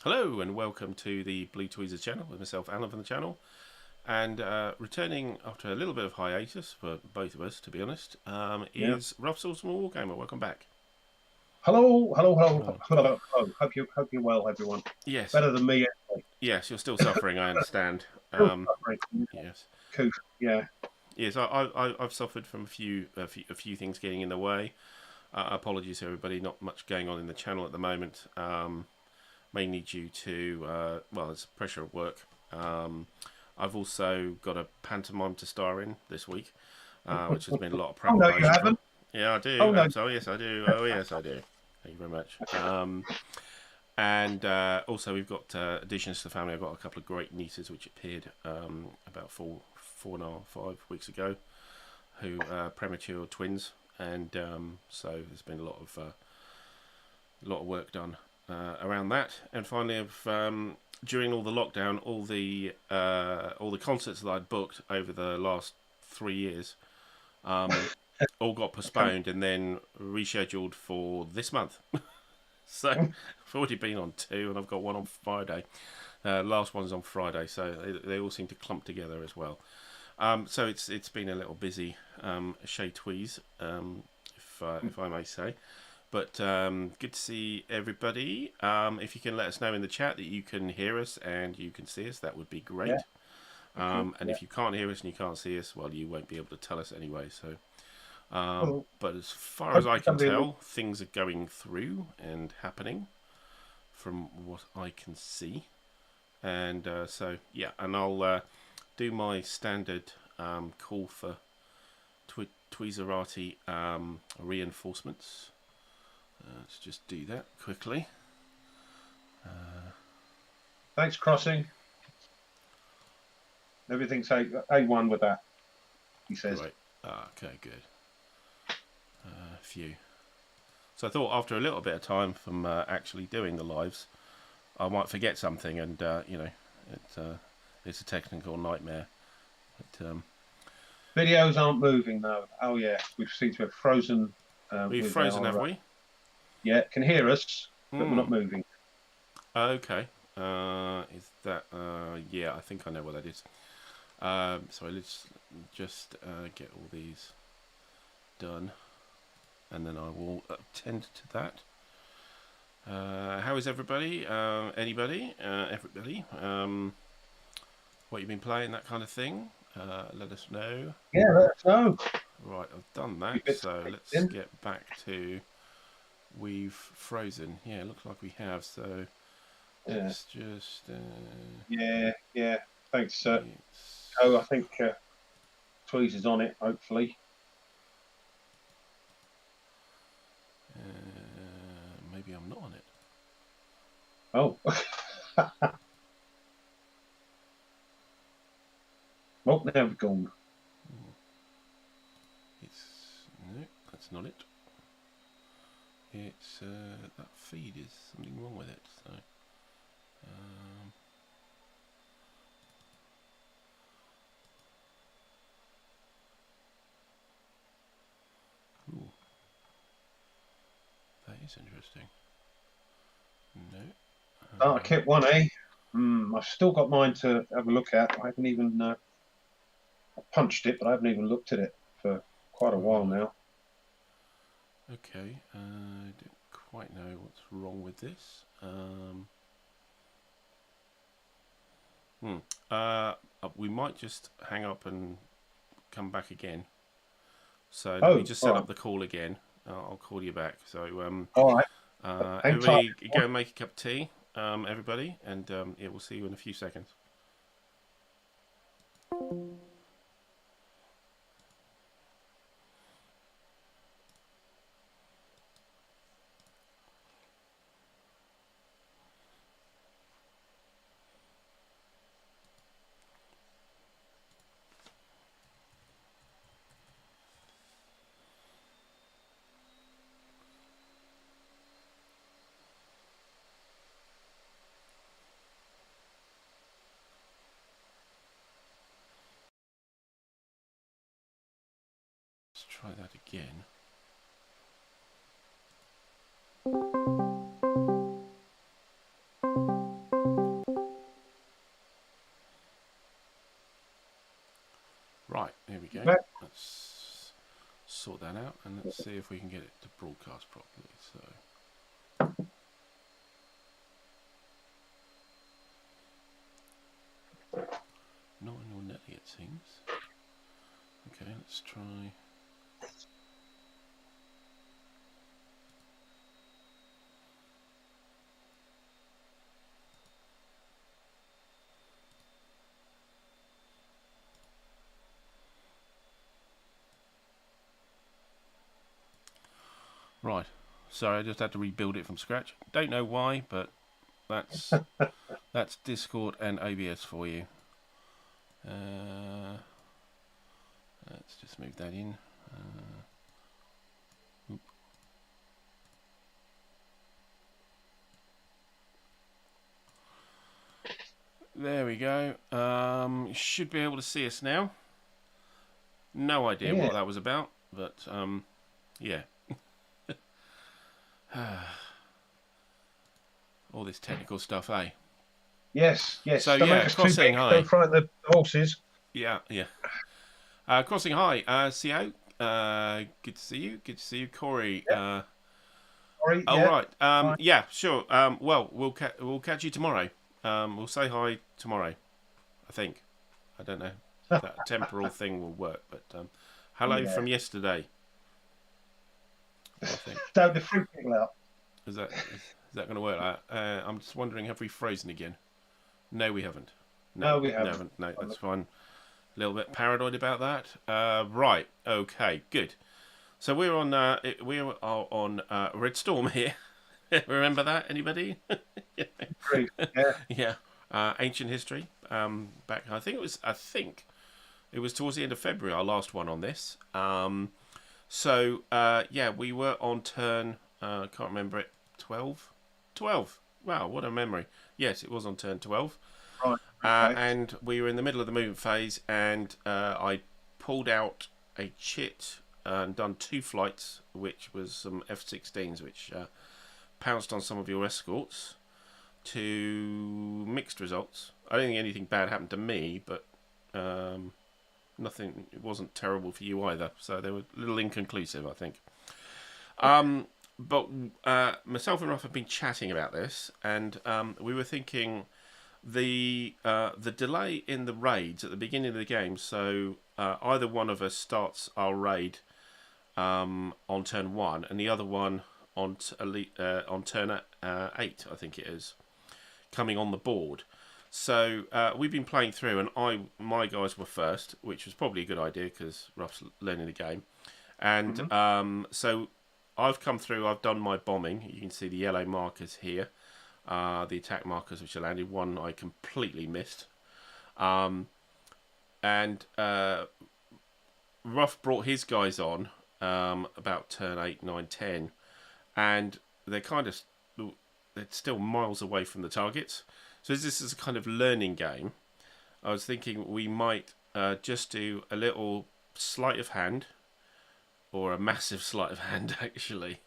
Hello and welcome to the Blue Tweezers channel with myself, Alan, from the channel. And returning after a little bit of hiatus for both of us, to be honest, Yeah. is Rough Swordsman Wargamer. Welcome back. Hello, hello, hello, Hello. hello, hello. Hope you're well, everyone. Yes, Better than me, anyway. yes, you're still suffering, I understand. Still suffering. Yes, Coof. Yeah. yes, I've suffered from a few things getting in the way. Apologies to everybody, not much going on in the channel at the moment. Mainly due to well, it's pressure at work. I've also got a pantomime to star in this week, which has been a lot of Oh no, you preparation for. haven't. Yeah, I Oh do. no. So yes, I do. Oh yes, I do. Thank you very much. And also we've got additions to the family. I've got a couple of great nieces which appeared about four and a half, 5 weeks ago, who are premature twins, and so there's been a lot of work done around that. And finally, during all the lockdown, all the concerts that I'd booked over the last 3 years, all got postponed and then rescheduled for this month. So I've already been on two, and I've got one on Friday. Last one's on Friday, so they all seem to clump together as well. So it's been a little busy, chez Tweez, if I may say. But good to see everybody. If you can let us know in the chat that you can hear us and you can see us, that would be great. Yeah. And if you can't hear us and you can't see us, well, you won't be able to tell us anyway. So, Well, but as far as I hopefully can somebody will. tell, things are going through and happening from what I can see. And so, yeah, and I'll do my standard call for Tweezerati reinforcements. Let's just do that quickly. Thanks, Crossing. Everything's A1 with that, he says. Great. Okay, good. Phew. So I thought after a little bit of time from actually doing the lives, I might forget something, and it's a technical nightmare. But Videos aren't moving though. Oh yeah, we seem to have frozen we've with frozen, have our. we? Yeah, can hear us, but we're Hmm. not moving. Okay. Is that? Yeah, I think I know what that is. So let's just get all these done, and then I will attend to that. How is everybody? Anybody? Everybody? What you've been playing, that kind of thing? Let us know. Yeah, let us know. Right, I've done Few that, bits so let's in. get back to we've frozen. Yeah, it looks like we have. So Yeah, let's just yeah. Thanks. it's, Oh, I think Tweez is on it. Hopefully. maybe I'm not on it. Oh. Oh, now we've gone. It's no, that's not it. It's that feed is something wrong with it. So ooh, that is interesting. No. Starter kit 1A. I've still got mine to have a look at. I haven't even I punched it, but I haven't even looked at it for quite a while Right. now. Okay. I don't quite know what's wrong with this. We might just hang up and come back again. So let me Oh, just all set right, up the call again. I'll call you back. So all right. Hang tight. everybody go and make a cup of tea, everybody, and yeah, we'll see you in a few seconds. Let's try that again. Right, here we go. Back. Let's sort that out and let's see if we can get it to broadcast properly. So, not on your netly, it seems. Okay, let's try. Right, sorry, I just had to rebuild it from scratch. Don't know why, but that's that's Discord and OBS for you. Let's just move that in. There we go. You should be able to see us now. No idea what that was about, but yeah. All this technical stuff, eh? Yes, yes. So Don't yeah, make us too Crossing, big. hi. Don't frighten the horses. Yeah, yeah. Crossing, hi. CO, good to see you. Good to see you, Corey. Sorry, Oh yeah. right. Yeah, sure. Well, we'll catch you tomorrow. We'll say hi tomorrow. I think. I don't know if that temporal thing will work, but hello from yesterday. I think. Don't freak people out. Is that going to work? I'm just wondering, have we frozen again? No, we haven't. No, we haven't. No, that's fine. A little bit paranoid about that. Right. Okay. Good. So we're on Red Storm here. Remember that? Anybody? Yeah. Yeah. Ancient history. Back. I think it was towards the end of February. Our last one on this. So yeah, we were on turn. Can't remember it. 12. Wow, what a memory. Yes, it was on turn 12. Right. Okay. And we were in the middle of the movement phase, and I pulled out a chit and done 2 flights, which was some F-16s, which pounced on some of your escorts to mixed results. I don't think anything bad happened to me, but nothing. It wasn't terrible for you either. So they were a little inconclusive, I think. But myself and Ruff have been chatting about this, and we were thinking the delay in the raids at the beginning of the game. So either one of us starts our raid on turn 1, and the other one on turn 8, I think it is, coming on the board. So we've been playing through, and my guys were first, which was probably a good idea because Ruff's learning the game, and so I've come through. I've done my bombing. You can see the yellow markers here, the attack markers which I landed. One I completely missed, and Ruff brought his guys on about turn 8, 9, 10, and they're still miles away from the targets. So this is a kind of learning game. I was thinking we might just do a little sleight of hand, or a massive sleight of hand, actually,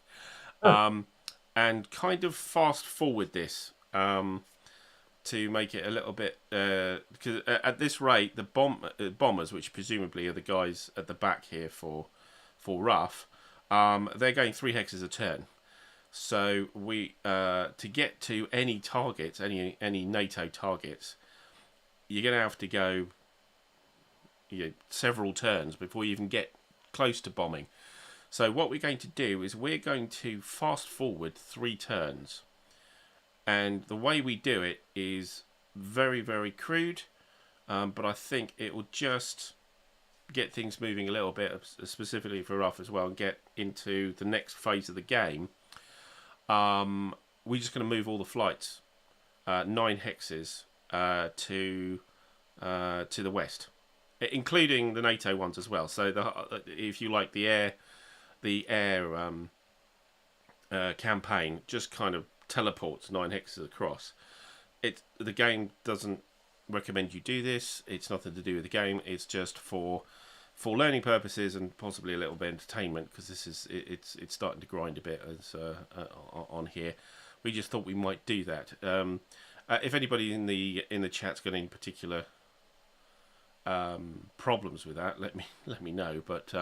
and kind of fast forward this to make it a little bit, because at this rate, the bombers, which presumably are the guys at the back here for Rough, they're going 3 hexes a turn. So we to get to any targets, any NATO targets, you're going to have to go several turns before you even get close to bombing. So what we're going to do is we're going to fast forward 3 turns, and the way we do it is very, very crude, but I think it will just get things moving a little bit, specifically for Rough as well, and get into the next phase of the game. We're just going to move all the flights 9 hexes to the west, including the NATO ones as well. So if you like the air campaign, just kind of teleports 9 hexes across. The game doesn't recommend you do this. It's nothing to do with the game. It's just for learning purposes and possibly a little bit of entertainment, because it's starting to grind a bit as on here. We just thought we might do that. If anybody in the chat's got any particular problems with that, let me know. But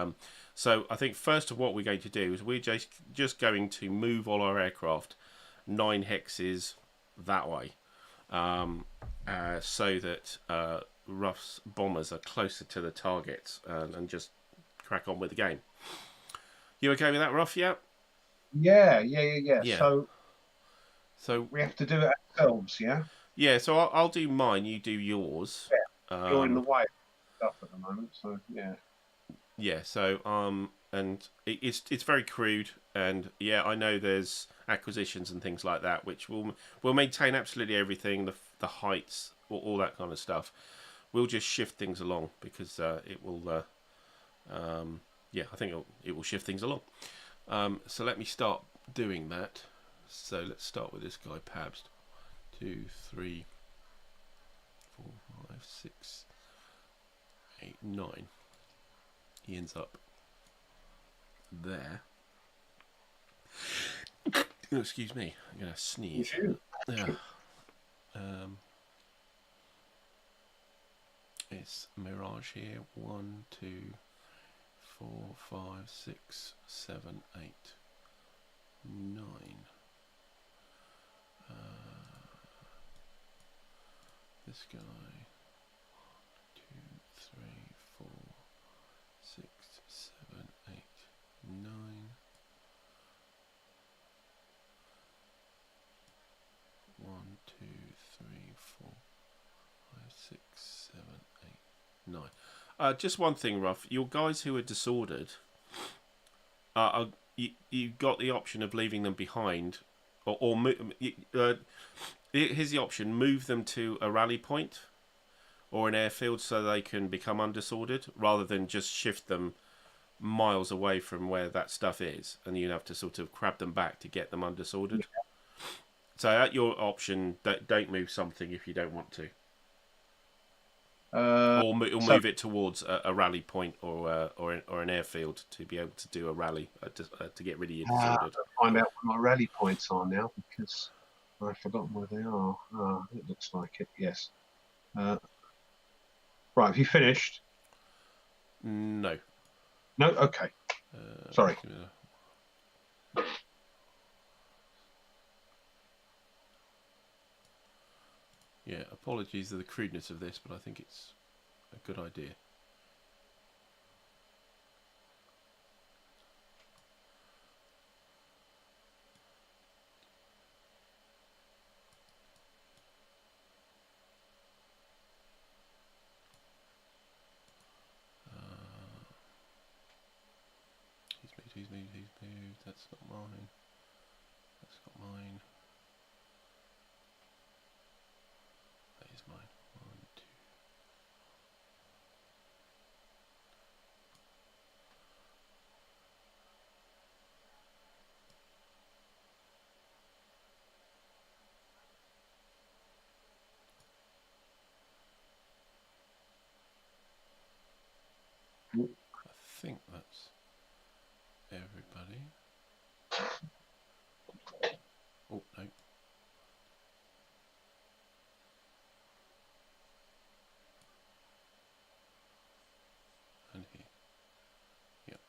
so I think first of what we're going to do is we're just going to move all our aircraft 9 hexes that way, so that Rough's bombers are closer to the targets, and just crack on with the game. You okay with that, Rough? Yeah. Yeah. Yeah. So we have to do it ourselves, yeah. Yeah. So I'll do mine. You do yours. Yeah. You're in the way of stuff at the moment, so yeah. Yeah. So and it's very crude, and yeah, I know there's acquisitions and things like that, which will maintain absolutely everything, the heights, all that kind of stuff. We'll just shift things along because it will. Yeah, I think it will shift things along. So let me start doing that. So let's start with this guy, Pabst. 2, 3, 4, 5, 6, 8, 9. He ends up there. Oh, excuse me, I'm gonna sneeze. Yeah. It's Mirage here. 1, 2, 4, 5, 6, 7, 8, 9. This guy. 2, 3, 4, 6, 7, 8, 9. 1, 2, 3, 4, 5, 6, 7, 8, 9. Just one thing, Ruff. Your guys who are disordered, you got the option of leaving them behind, or here's the option: move them to a rally point or an airfield so they can become undisordered, rather than just shift them miles away from where that stuff is, and you have to sort of crab them back to get them undisordered. Yeah. So at your option, don't move something if you don't want to. Or move it towards a rally point or an airfield to be able to do a rally to get rid of your disordered. Find out what my rally points are now because I've forgotten where they are. It looks like it. Yes. Right. Have you finished? No. No. Okay. Sorry. Yeah. Apologies for the crudeness of this, but I think it's a good idea. He's moved. That's not mine. That's not mine. That is mine. 1, 2. I think that's everybody. Oh, no. And here. Yep.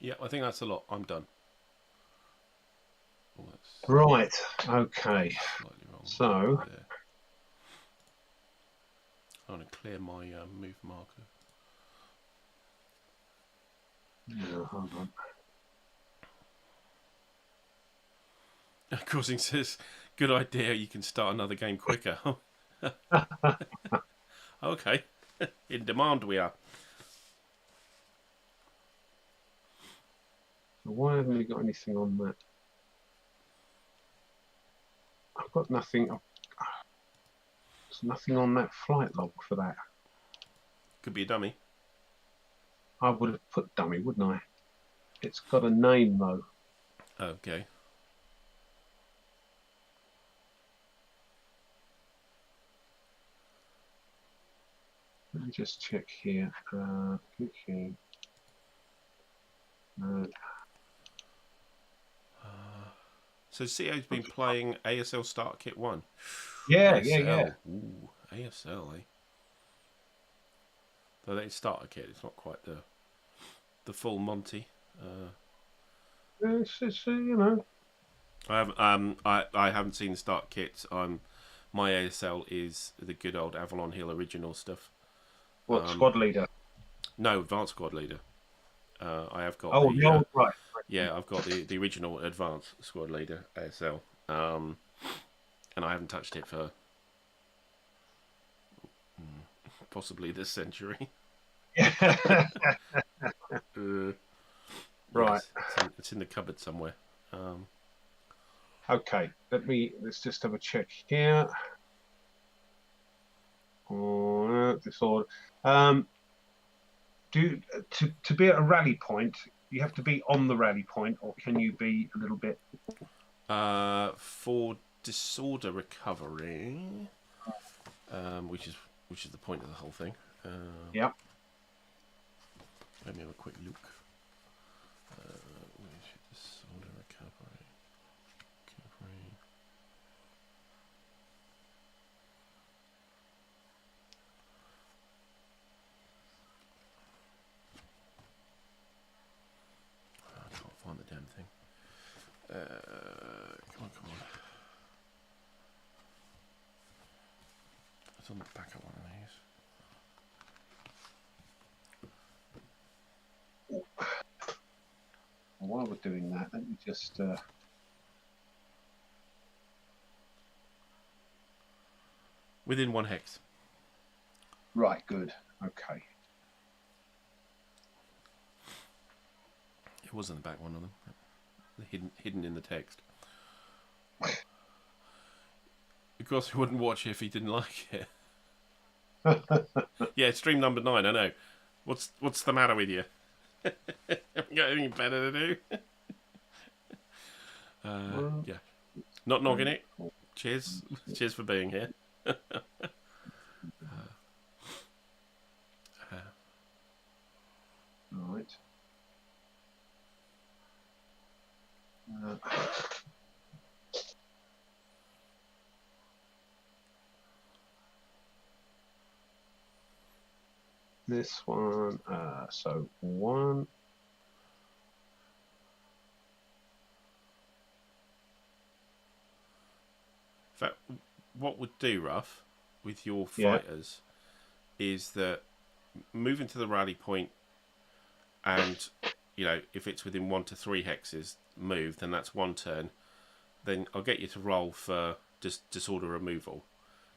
Yeah, I think that's a lot. I'm done. Oh, right. Okay. So I want to clear my move marker. Yeah, hold on. Of course, he says, "Good idea. You can start another game quicker." Okay, in demand we are. So why haven't we got anything on that? I've got nothing. There's nothing on that flight log for that. Could be a dummy. I would have put dummy, wouldn't I? It's got a name though. Okay. Let me just check here. Okay. So CO's been playing ASL Starter Kit 1. Yeah, ASL. yeah. Ooh, ASL, eh? Though it's Starter Kit, it's not quite the full Monty. It's you know. I haven't seen the Starter Kits. My ASL is the good old Avalon Hill original stuff. What squad leader? No, Advanced Squad Leader. I have got Oh, the old right. yeah, I've got the original Advanced Squad Leader ASL, and I haven't touched it for possibly this century. Right. Yes, it's in the cupboard somewhere. Okay, let's just have a check here. Disorder. To be at a rally point, you have to be on the rally point, or can you be a little bit? For disorder recovery, which is the point of the whole thing. Yeah. Let me have a quick look. Disorder recovery. I can't find the damn thing. Come on. It's on the back of one of these. While we're doing that, let me just. Within 1 hex. Right, good. Okay. It was in the back, one of them. Hidden in the text. Of course, he wouldn't watch it if he didn't like it. Yeah, stream number 9. I know. What's the matter with you? Haven't got anything better to do. Yeah, not nogging it. Cheers for being here. Right. This one, so 1. In fact, what would do, Rough, with your fighters, is that moving to the rally point, and if it's within 1 to 3 hexes, move, then that's 1 turn. Then I'll get you to roll for just disorder removal.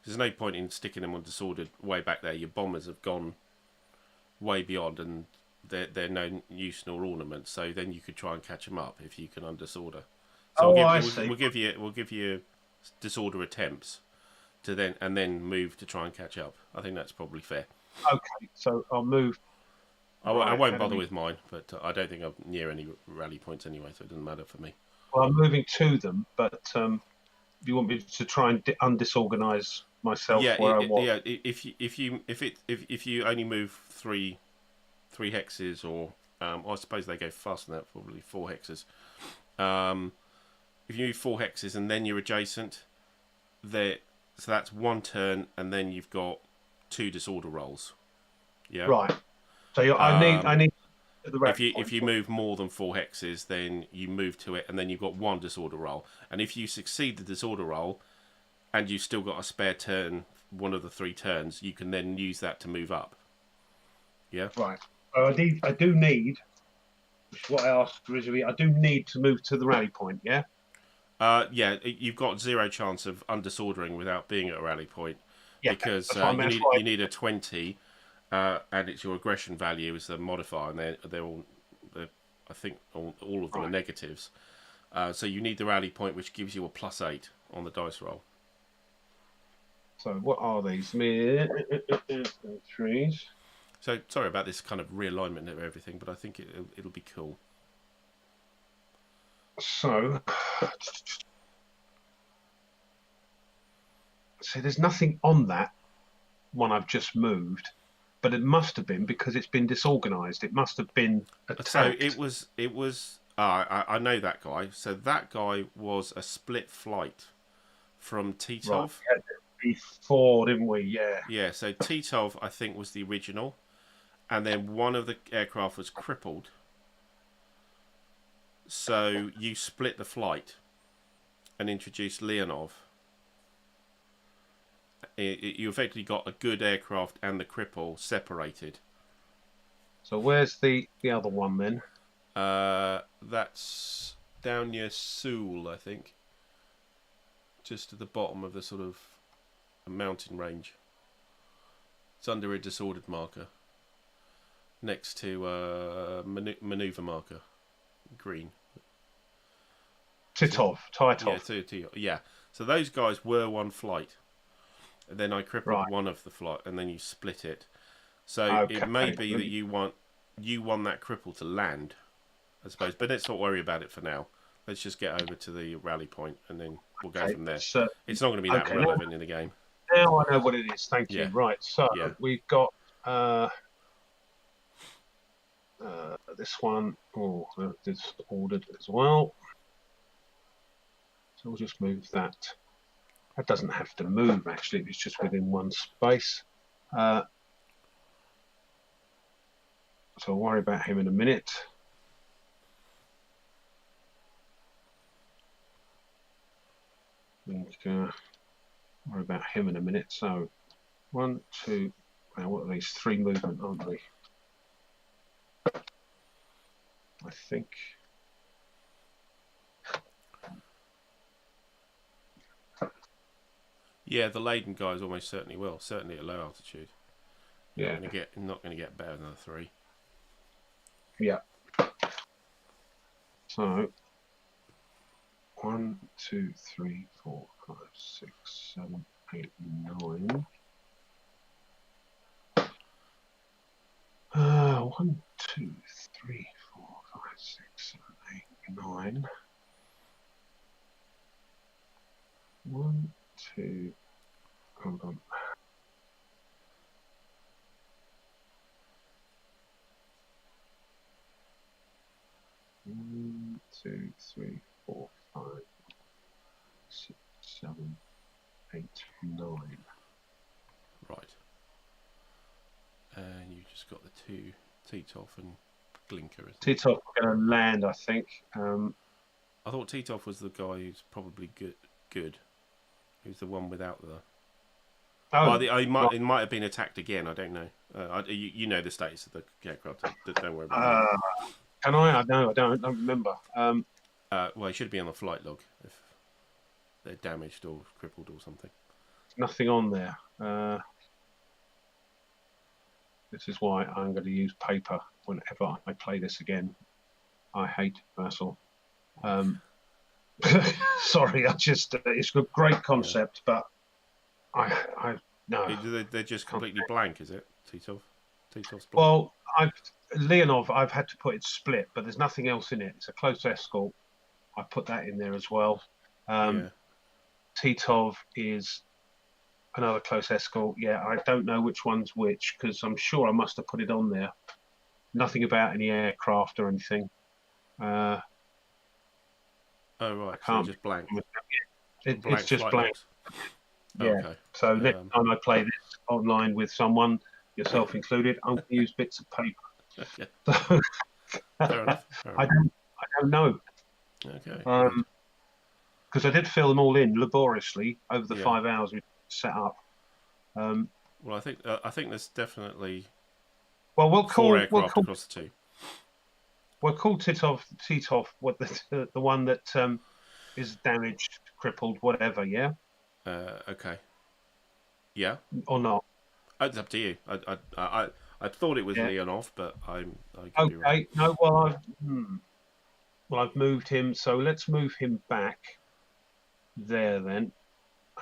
There's no point in sticking them on disordered way back there. Your bombers have gone way beyond, and they're no use nor ornament. So then you could try and catch them up if you can undisorder. So we'll give you disorder attempts to then move to try and catch up. I think that's probably fair. Okay, so I'll move. I won't bother with mine, but I don't think I'm near any rally points anyway, so it doesn't matter for me. Well, I'm moving to them, but you want me to try and undisorganize myself? Yeah. If you only move three hexes, or I suppose they go faster than that, probably 4 hexes. If you move 4 hexes and then you're adjacent, so that's 1 turn, and then you've got 2 disorder rolls. Yeah. Right. So I need the if you move more than 4 hexes, then you move to it, and then you've got 1 disorder roll. And if you succeed the disorder roll, and you've still got a spare turn, one of the 3 turns, you can then use that to move up. Yeah. Right. So I do need, which is what I asked originally. I do need to move to the rally point. Yeah. Yeah. You've got 0 chance of undisordering without being at a rally point, because you need a 20. And it's your aggression value is the modifier, and they're all, I think all of them are negatives. So you need the rally point, which gives you a +8 on the dice roll. So what are these? Trees. So sorry about this kind of realignment of everything, but I think it'll be cool. So, see, there's nothing on that one I've just moved. but it must have been because it's been disorganised. It must have been attacked. So it was. I know that guy. So that guy was a split flight from Titov. Right, we had it before, didn't we? Yeah. Yeah. So Titov, I think, was the original, and then one of the aircraft was crippled. So you split the flight and introduced Leonov. You effectively got a good aircraft and the cripple separated. So where's the other one then? That's down near Seoul, I think. Just at the bottom of the sort of mountain range. It's under a disordered marker. Next to maneuver marker. Green. Titov. Yeah. So those guys were one flight. And then I crippled one of the flight, and then you split it. So it may be that you want that cripple to land, I suppose. But let's not worry about it for now. Let's just get over to the rally point, and then we'll go from there. So, it's not going to be that relevant in the game. Now I know what it is. Thank you. Right. So we've got this one. Oh, it's ordered as well. So we'll just move that. That doesn't have to move, actually. It's just within one space. So I'll worry about him in a minute. Worry about him in a minute. So 1, 2, now what are these? 3 movement, aren't they? I think. Yeah, the laden guys almost certainly will. Certainly at low altitude. Yeah. Not going to get better than a 3. Yeah. So 1, 2, 3, 4, 5, 6, 7, 8, 9. 1, 2, 3, 4, 5, 6, 7, 8, 9. 1, 2. Hold on. 1, 2, 3, 4, 5, 6, 7, 8, 9. Right. And you just got the 2 Titov and Glinker. Titov going to land, I think. I thought Titov was the guy who's probably good. Who's the one without the... it might have been attacked again. I don't know. You know the status of the aircraft. Don't worry about it. Can I? No, I don't remember. Well, it should be on the flight log if they're damaged or crippled or something. Nothing on there. This is why I'm going to use paper whenever I play this again. I hate Vassal. Sorry, it's a great concept, but no. They're just completely blank, is it? Titov's blank. Well, Leonov, I've had to put it split, but there's nothing else in it. It's a close escort. I put that in there as well. Titov is another close escort. Yeah, I don't know which one's which because I'm sure I must have put it on there. Nothing about any aircraft or anything. Oh right, so just blank. It's just blank. Yeah. Okay. So next time I play this online with someone, yourself included, I'm going to use bits of paper. Okay. Fair enough. I don't know. Okay. Because I did fill them all in laboriously over the 5 hours we set up. Well, I think there's definitely we'll call 4 aircraft across the 2. We'll call Titov what the one that is damaged, crippled, whatever. Yeah. Okay. Yeah. Or not? It's up to you. I thought it was Leonov, but I could be wrong. Okay. No. Well, I've moved him, so let's move him back there then.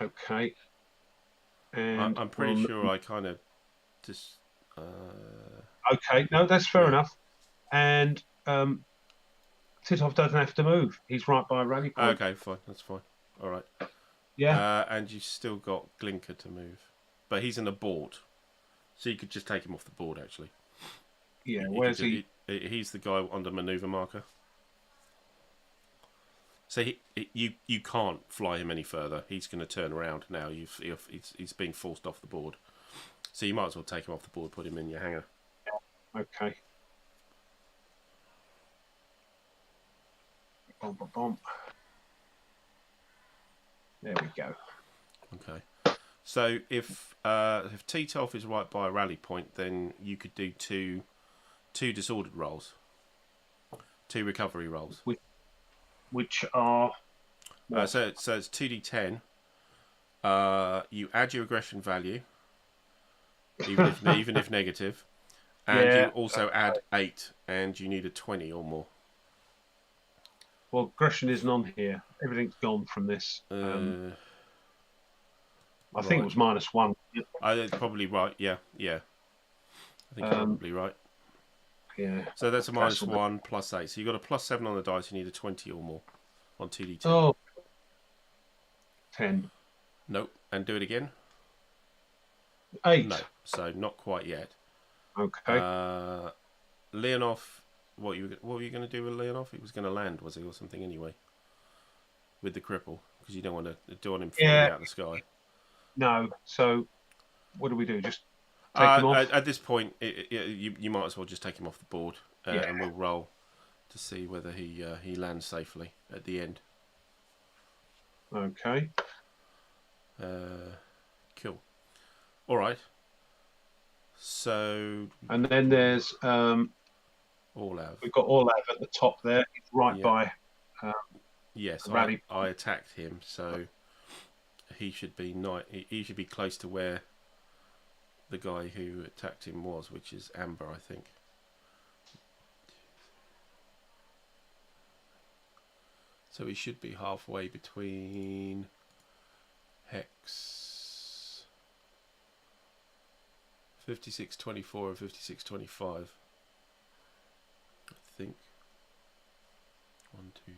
Okay. And I'm pretty sure I kind of just. Okay. No, that's fair enough. And Titov doesn't have to move. He's right by a rally point. Okay, fine. That's fine. All right. Yeah. And you still got Glinker to move, but he's an abort. So you could just take him off the board, actually. Yeah, where's he? He's the guy under manoeuvre marker. So you can't fly him any further. He's going to turn around now. He's being forced off the board. So you might as well take him off the board, put him in your hangar. Okay. Boom, boom, boom. There we go. Okay. So if T-Tolf is right by a rally point, then you could do two disordered rolls, 2 recovery rolls. Which are so it's 2d10. You add your aggression value, even if negative, and you also add 8, and you need a 20 or more. Well, aggression isn't on here. Everything's gone from this. I think it was -1. Probably right. Yeah. I think you're probably right. Yeah. So that's a -1 plus 8. So you got a +7 on the dice. You need a 20 or more on 2d10. Oh. 10. Nope. And do it again. 8. No. So not quite yet. Okay. Leonov, what were you going to do with Leonov? He was going to land, was he, or something anyway? With the cripple, because you don't want him falling out of the sky. No. So what do we do? Just take him off? At this point, you might as well just take him off the board, and we'll roll to see whether he lands safely at the end. Okay. Cool. All right. So. And then there's Olav. We've got Olav at the top there. He's right by. Yes, I attacked him, so he should be he should be close to where the guy who attacked him was, which is Amber, I think. So he should be halfway between Hex 5624 and 5625. I think. 1, 2, 3.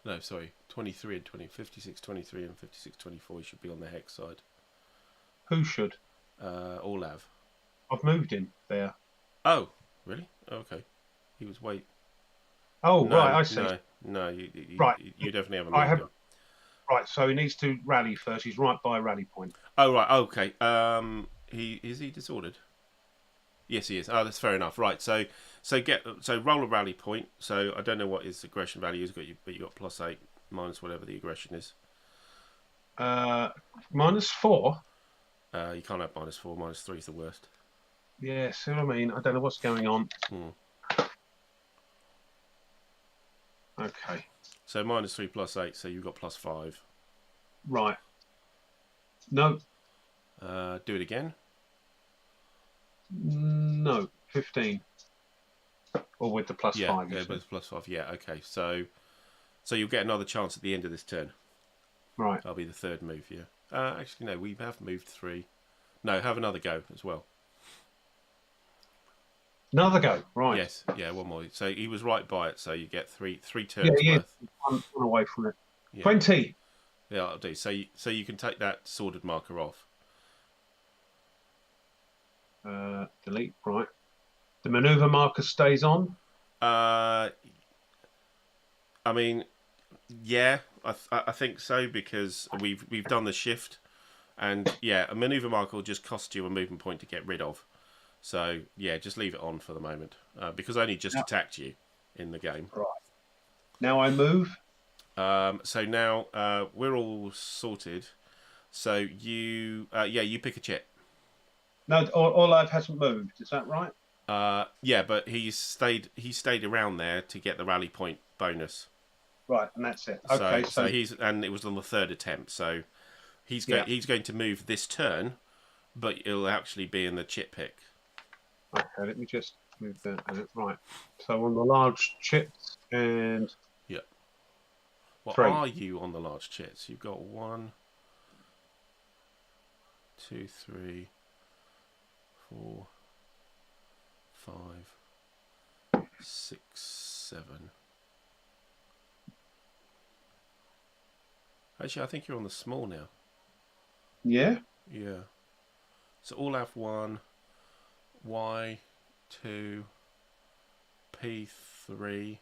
No, sorry, 23 and 20, 56, 23 and 56, 24. He should be on the Hex side. Who should? Olav. I've moved him there. Oh, really? Okay. He was wait. Oh, no, right, I see. No, you definitely haven't moved him. Right, so he needs to rally first. He's right by a rally point. Oh, right, okay. Is he disordered? Yes, he is. Oh, that's fair enough. Right, so roll a rally point. So I don't know what his aggression value is, but you got +8 minus whatever the aggression is. -4. You can't have -4. -3 is the worst. Yeah, see what I mean? I don't know what's going on. Okay. So -3 +8. So you've got +5. Right. No. Do it again. No, 15. Or with the +5. Yeah, with +5. Yeah, okay. So you'll get another chance at the end of this turn. Right. That'll be the third move. Yeah. Actually, no. We have moved 3. No, have another go as well. Another go. Right. Yes. Yeah. One more. So he was right by it. So you get three turns worth. One away from it. Yeah. 20. Yeah, I'll do. So you can take that sworded marker off. Delete. Right. The manoeuvre marker stays on. I mean, yeah, I think so, because we've done the shift, and yeah, a manoeuvre marker will just cost you a movement point to get rid of. So yeah, just leave it on for the moment, because I only just attacked you in the game. Right. Now I move. So now we're all sorted. So you pick a chip. No, Olav hasn't moved. Is that right? Yeah, but he stayed around there to get the rally point bonus. Right, and that's it. Okay, so and it was on the 3rd attempt. So he's going to move this turn, but it'll actually be in the chip pick. Okay, let me just move that. Right. So on the large chips and. Yeah. What 3. are you on the large chips? You've got 1, 2, 3, 4, 5, 6, 7. Actually, I think you're on the small now. Yeah? Yeah. So all F1, Y2, P3,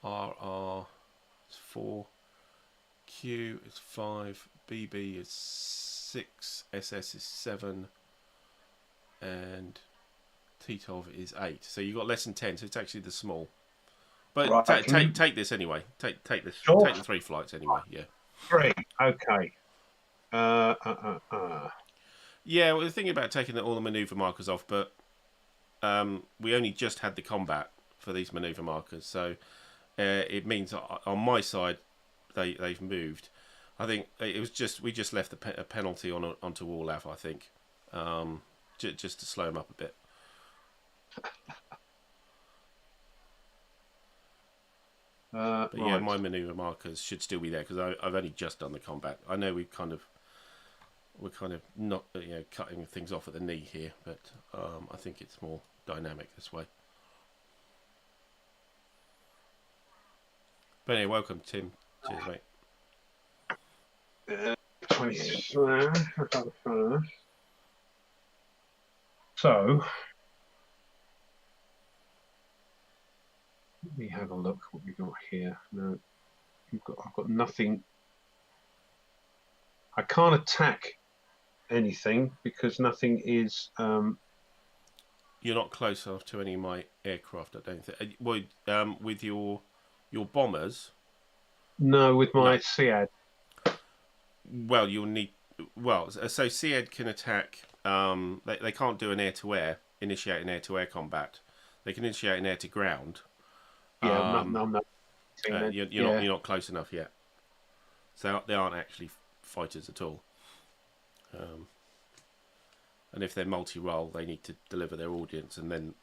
RR is 4, Q is 5, BB is 6, SS is 7, and T12 is 8. So you've got less than 10, so it's actually the small. But Right, take this anyway. Take this. Sure. Take the 3 flights anyway. Yeah. 3. Okay. Yeah. Well, the thing about taking all the manoeuvre markers off, but we only just had the combat for these manoeuvre markers, so it means on my side they've moved. I think it was just we just left a penalty onto Olaf. I think just to slow him up a bit. But yeah, my manoeuvre markers should still be there because I've only just done the combat. I know we're kind of not cutting things off at the knee here, but I think it's more dynamic this way. But anyway, welcome Tim. Cheers, mate. 23. So let me have a look what we got here. No, I've got nothing. I can't attack anything because nothing is. You're not close enough to any of my aircraft, I don't think. Well, with your bombers. No, with my SEAD. Well, you'll need. Well, so SEAD can attack. They can't do an air-to-air, initiate an air-to-air combat. They can initiate an air-to-ground. Yeah, I'm not. You're not close enough yet. So they aren't actually fighters at all. And if they're multi-role, they need to deliver their ordnance, and then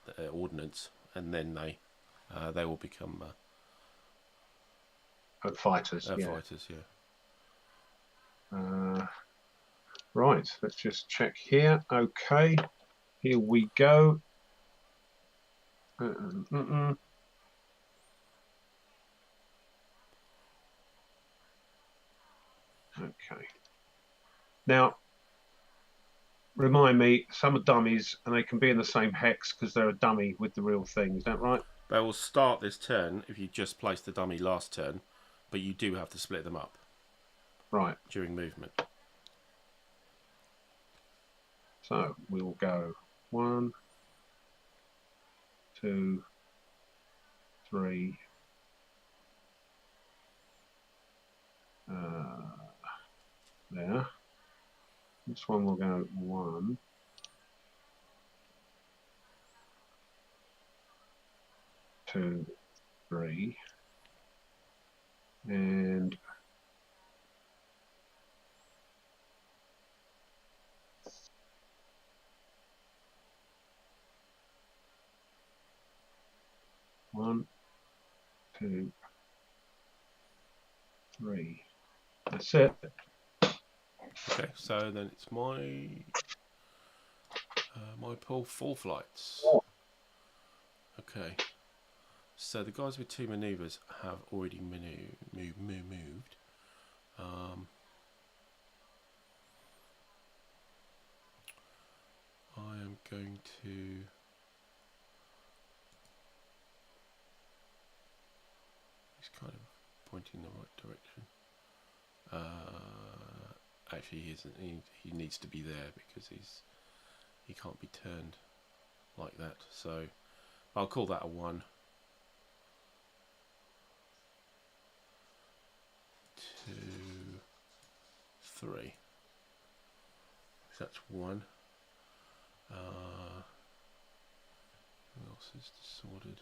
they will become fighters. Fighters, yeah. Right, let's just check here. Okay, here we go. Okay. Now, remind me, some are dummies and they can be in the same hex because they're a dummy with the real thing. Is that right? They will start this turn if you just placed the dummy last turn, but you do have to split them up. Right. During movement. So we will go 1, 2, 3. There. This one will go 1, 2, 3, and 1, 2, 3. That's it. Okay, so then it's my pull 4 flights. Okay, so the guys with 2 manoeuvres have already moved. I am going to. He's kind of pointing in the right direction. Actually, he isn't. He needs to be there because he can't be turned like that. So I'll call that a 1. 2, 3. So that's 1. Who else is disordered?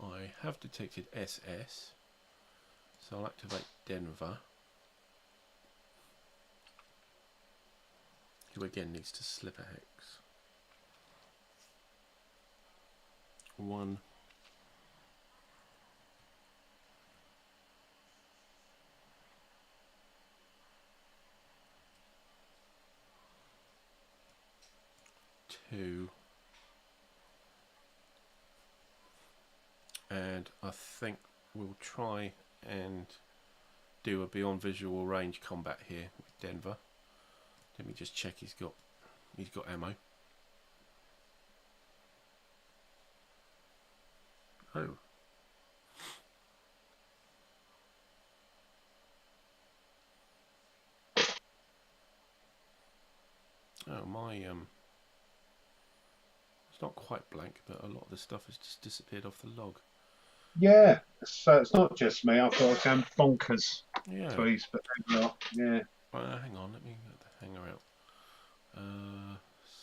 I have detected SS, so I'll activate Denver, who again needs to slip a hex. 1, 2, and I think we'll try and do a beyond visual range combat here with Denver. Let me just check he's got ammo. Oh. Oh, my it's not quite blank, but a lot of the stuff has just disappeared off the log. Yeah, so it's not just me. I've got to sound bonkers. Yeah. Please, but they are. Yeah. Hang on, let me get the hanger out.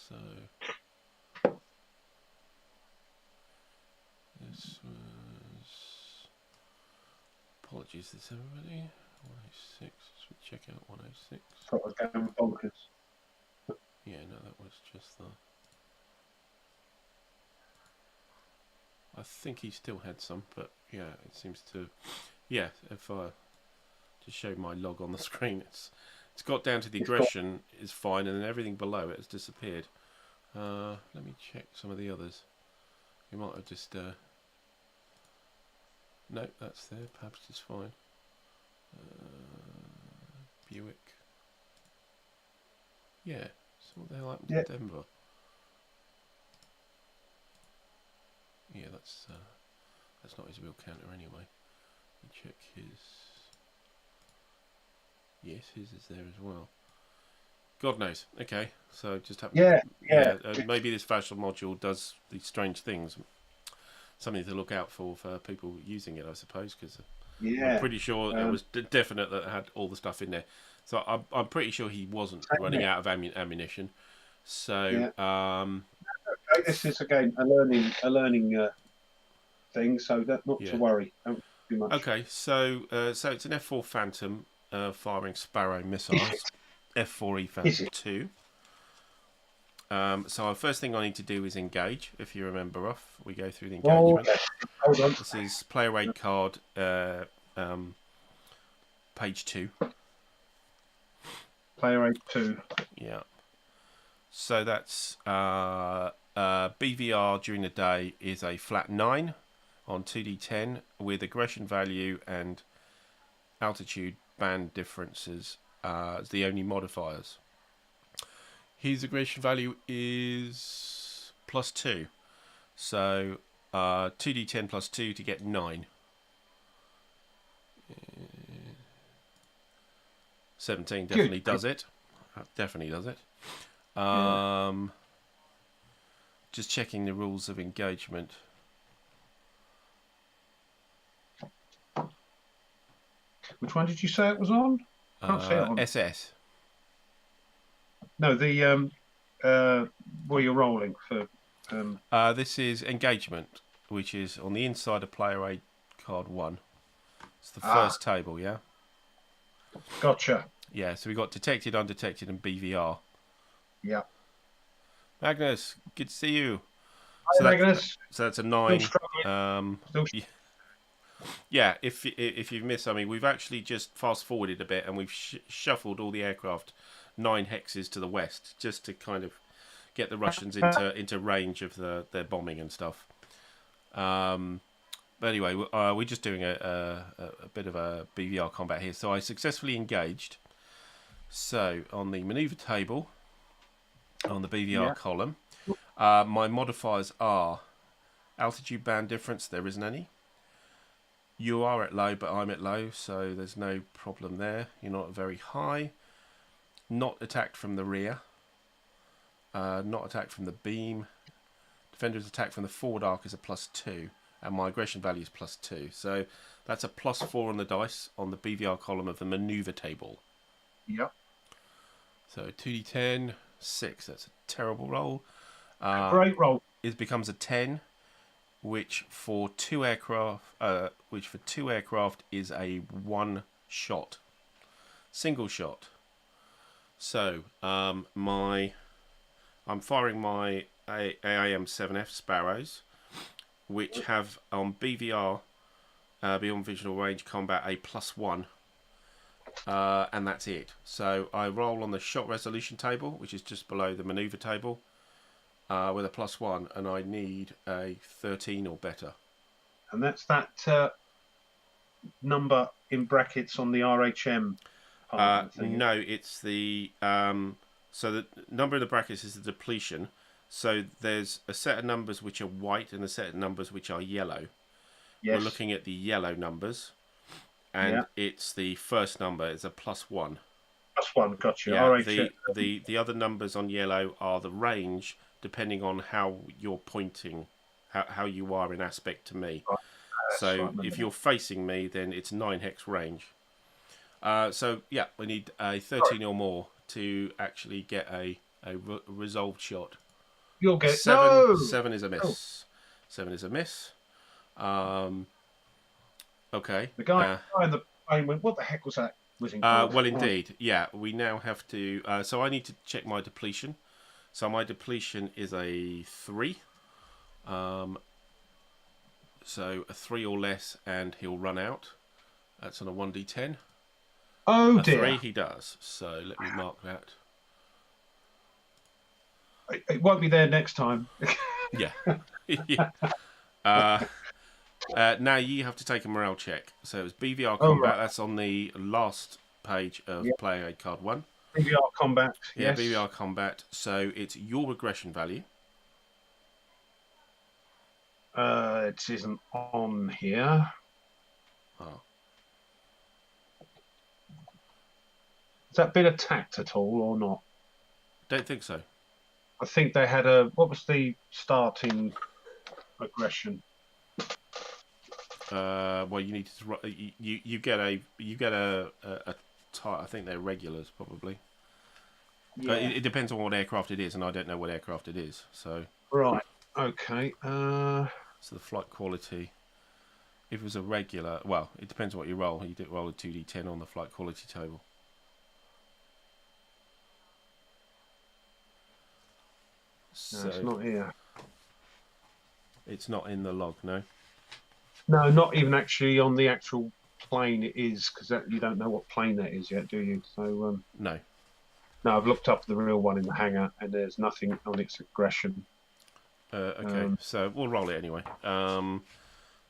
So this was. Apologies, this everybody. 106. Should we check out 106? Thought I was going bonkers. Yeah, no, that was just the. I think he still had some, but yeah, it seems to. Yeah, if I just show my log on the screen, it's got down to the aggression is fine, and then everything below it has disappeared. Let me check some of the others. You might have just. No, that's there. Perhaps it's fine. Buick. Yeah. So what the hell happened to Denver? Yeah, that's not his real counter anyway. Let me check his. Yes, his is there as well. God knows. Okay, so just happen. Maybe this fashion module does these strange things. Something to look out for people using it, I suppose, because I'm pretty sure it was definite that it had all the stuff in there. So I'm pretty sure he wasn't running out of ammunition. So this is again a learning thing, so that not to worry. Don't too much. Okay, so it's an F4 Phantom firing Sparrow missiles, F4E Phantom 2. So our first thing I need to do is engage. If you remember, Rough, we go through the engagement. Hold on. This is player rate card, page 2. Player rate 2. Yeah. So that's BVR during the day is a flat 9 on 2d10 with aggression value and altitude band differences as the only modifiers. His aggression value is +2, so 2d10 +2 to get 9. 17 definitely does it. Definitely does it. Just checking the rules of engagement. Which one did you say it was on? Can't see it on. SS. No, the where you're rolling for. This is engagement, which is on the inside of player aid card 1. It's the first table, yeah. Gotcha. Yeah, so we got detected, undetected, and BVR. Yeah. Magnus, good to see you. Hi, Magnus. So that's a 9. Still yeah, if you've missed, I mean, we've actually just fast forwarded a bit, and we've shuffled all the aircraft 9 hexes to the west, just to kind of get the Russians into range of their bombing and stuff. But anyway, we're just doing a bit of a BVR combat here. So I successfully engaged. So on the maneuver table, on the BVR column, my modifiers are altitude band difference. There isn't any. You are at low, but I'm at low, so there's no problem there. You're not very high. Not attacked from the rear. Not attacked from the beam. Defender's attack from the forward arc is a +2, and my aggression value is +2. So that's a +4 on the dice on the BVR column of the maneuver table. Yep. So 2d10, 6. That's a terrible roll. Great roll. It becomes a 10, which for 2 aircraft, is a 1 shot, single shot. So I'm firing my AIM-7F Sparrows, which have on BVR, beyond visual range combat, a +1, and that's it. So I roll on the shot resolution table, which is just below the maneuver table, with a +1, and I need a 13 or better. And that's that number in brackets on the RHM part of the thing? No, it's the so the number in the brackets is the depletion. So there's a set of numbers which are white and a set of numbers which are yellow. We're Yes. looking at the yellow numbers, and Yeah. it's the first number is a +1. +1. Gotcha. Yeah, RHM. the other numbers on yellow are the range, depending on how you're pointing, how you are in aspect to me. So if you're facing me, then it's 9 hex range. So yeah, we need a 13 or more to actually get a resolved shot. You'll get 7. no. 7 is a miss. 7 is a miss. Okay. The guy in the plane went, "What the heck was that?" Well, indeed, yeah. We now have to. So I need to check my depletion. So my depletion is a 3. So a 3 or less, and he'll run out. That's on a 1d10. Oh a dear. 3 he does. So let me mark that. It won't be there next time. Yeah. Yeah. Now you have to take a morale check. So it's BVR combat. Right. That's on the last page of Player Aid Card 1. BVR combat. Yeah, yes. BVR combat. So it's your aggression value. It isn't on here. Oh. Has that been attacked at all or not? Don't think so. I think they had a. What was the starting aggression? Well, you need to. You get a I think they're regulars probably. Yeah. It depends on what aircraft it is, and I don't know what aircraft it is. So. Right. Okay. So the flight quality. If it was a regular, well, it depends what you roll. You did roll a 2d10 on the flight quality table. No, it's not here. It's not in the log, no? No, not even actually on the actual plane it is, because you don't know what plane that is yet, do you? So no. No, I've looked up the real one in the hangar, and there's nothing on its aggression. Okay, so we'll roll it anyway.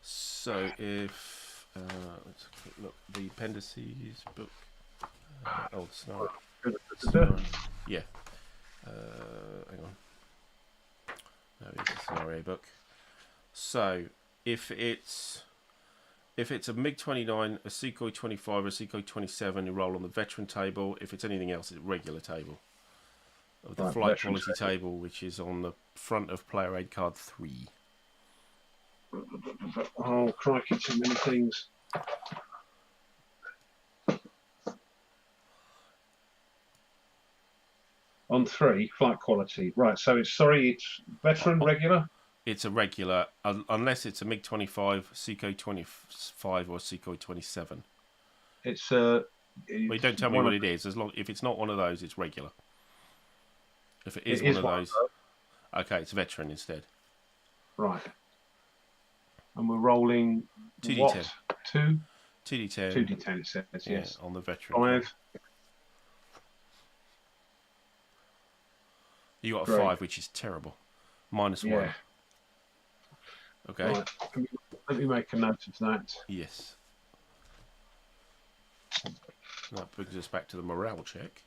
So if let's look, the appendices book. Scenario. Yeah. Hang on. No, it's a scenario book. So if it's a MiG-29, a Sukhoi 25, or a Sukhoi 27, you roll on the veteran table. If it's anything else, it's regular table. Of the flight quality table, which is on the front of Player Aid Card 3. Oh, crikey, too many things. On 3, flight quality. Right, so it's veteran, regular? It's a regular, unless it's a MiG-25, Sukhoi 25, or Sukhoi 27. It's well, you don't tell me what it is. If it's not one of those, it's regular. If it is one of those, okay, it's veteran instead. Right. And we're rolling 2d10. What? 2? 2d10. 2d10 it says, yes. Yeah, on the veteran. 5. You got a 5, which is terrible. -1. Okay. Right. Let me make a note of that. Yes. That brings us back to the morale check.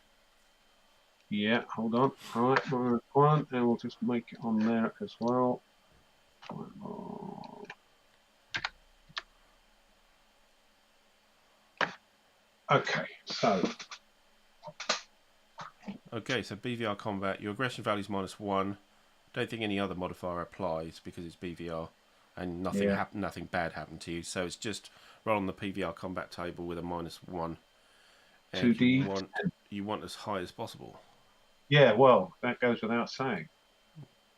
Yeah, hold on. All right, -1, and we'll just make it on there as well. Okay, so. Okay, so BVR combat. Your aggression value is -1. Don't think any other modifier applies because it's BVR, and nothing bad happened to you. So it's just roll on the PVR combat table with a -1. And 2D. You want as high as possible. Yeah, well, that goes without saying.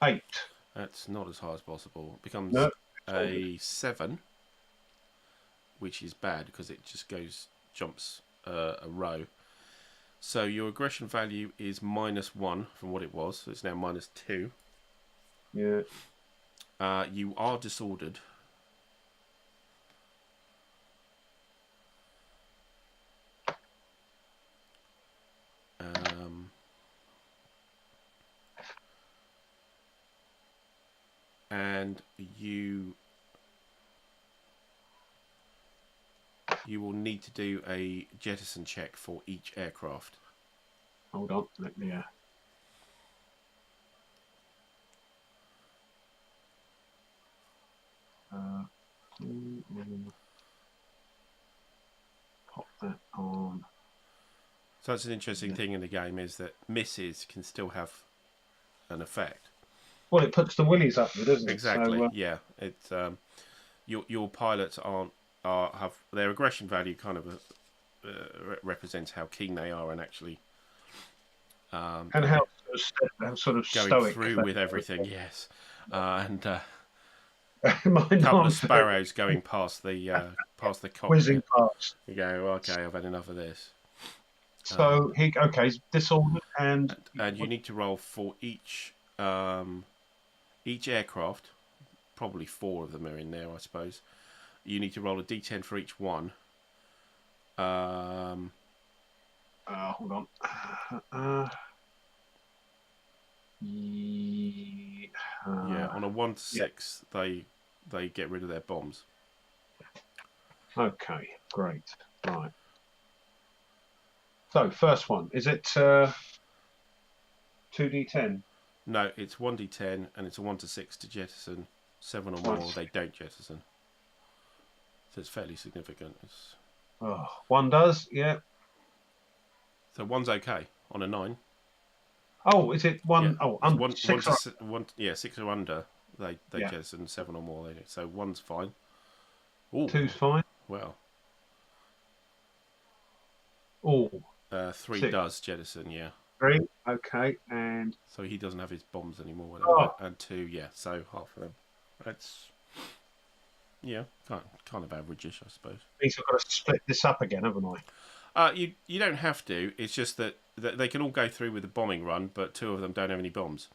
8. That's not as high as possible. It becomes a 7, which is bad because it just jumps a row. So your aggression value is -1 from what it was. So it's now -2. Yeah. You are disordered. And you you will need to do a jettison check for each aircraft. Hold on. Let me. Pop that on. So that's an interesting thing in the game, is that misses can still have an effect. Well, it puts the willies up, doesn't it? Exactly. So, yeah. It's your pilots have their aggression value kind of represents how keen they are and actually and how sort of going stoic through with everything. Yes, and mine couple aren't of sparrows going past the whizzing cockpit. past. You go, okay, I've had enough of this. So okay, disordered and you need to roll for each aircraft. Probably 4 of them are in there, I suppose. You need to roll a d10 for each one. hold on. Yeah, on a 1 to 6, they get rid of their bombs. Okay, great. Right. So first one, is it 2d10? No, it's 1d10 and it's a 1 to 6 to jettison. 7 or more, they don't jettison. So it's fairly significant. One does, yeah. So 1's okay on a 9. Oh, is it one? Yeah. Oh, One, 6 6 or under, they jettison. 7 or more, they don't. So 1's fine. Ooh, 2's fine. well. Oh, 3 6. does jettison, yeah. 3, okay, and so he doesn't have his bombs anymore, whatever. And 2, yeah. So half of them. That's kind of average-ish, I suppose. means I've got to split this up again, haven't I? You don't have to. It's just that they can all go through with the bombing run, but 2 of them don't have any bombs.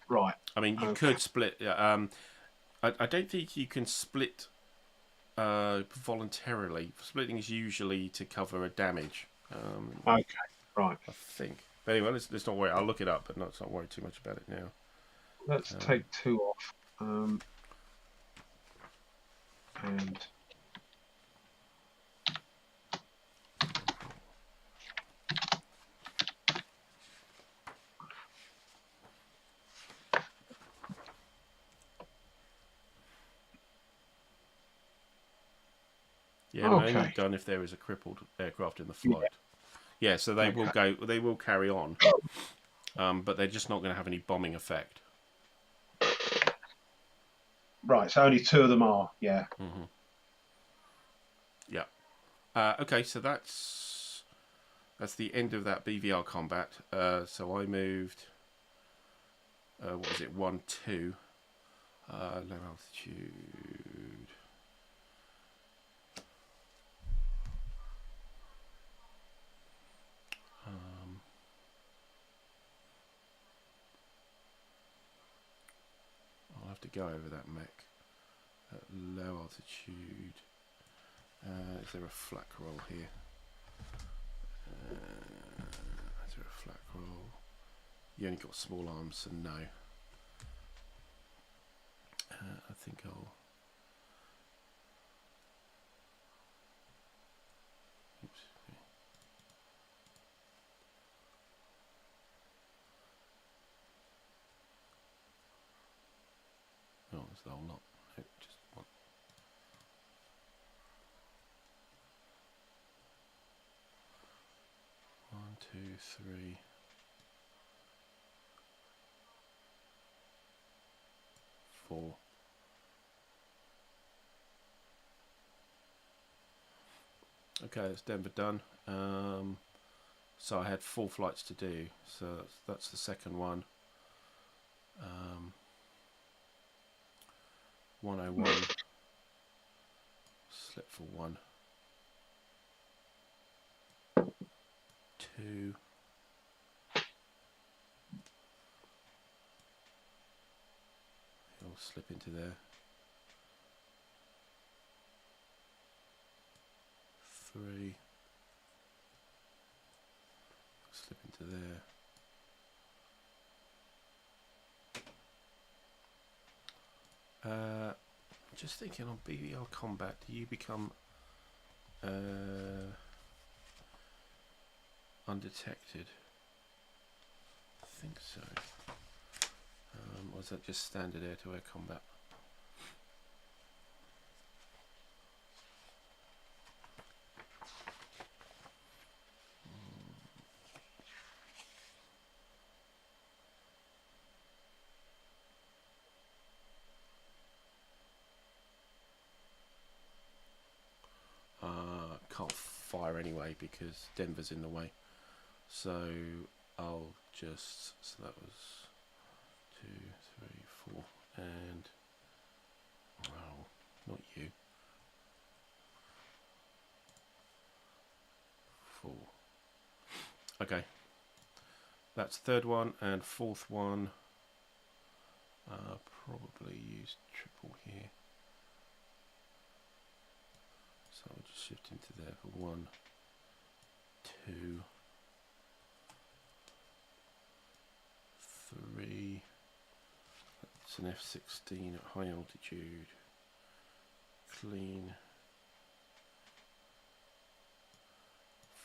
Right. I mean, you could split. I don't think you can split voluntarily. Splitting is usually to cover a damage. Okay. Right. I think. But anyway, let's not worry. I'll look it up, but let's not worry too much about it now. Let's take 2 off. And yeah, only done if there is a crippled aircraft in the flight. Yeah, so they will go. They will carry on, but they're just not going to have any bombing effect. Right, so only 2 of them are. Yeah. Mm-hmm. Yeah. Okay, so that's the end of that BVR combat. So I moved. What was it? 1, 2. Low altitude. I'll have to go over that mech at low altitude. Is there a flak roll here? Is there a flak roll? You only got small arms, so no. I think I'll. Oops. Oh, it's the whole lot. No, just one. One, 2, 3. 4. Okay, that's Denver done. So I had 4 flights to do. So that's the second one. 101. Slip for 1. 2. He'll slip into there. 3. Slip into there. Just thinking on BVR combat, do you become Undetected. I think so. Or is that just standard air-to-air combat? Can't fire anyway because Denver's in the way. So I'll just, so that was 2, 3, 4, and oh, not you. 4. Okay, that's third one, and fourth one. Probably use triple here. So I'll just shift into there for 1, 2, 3. That's an F-16 at high altitude. Clean.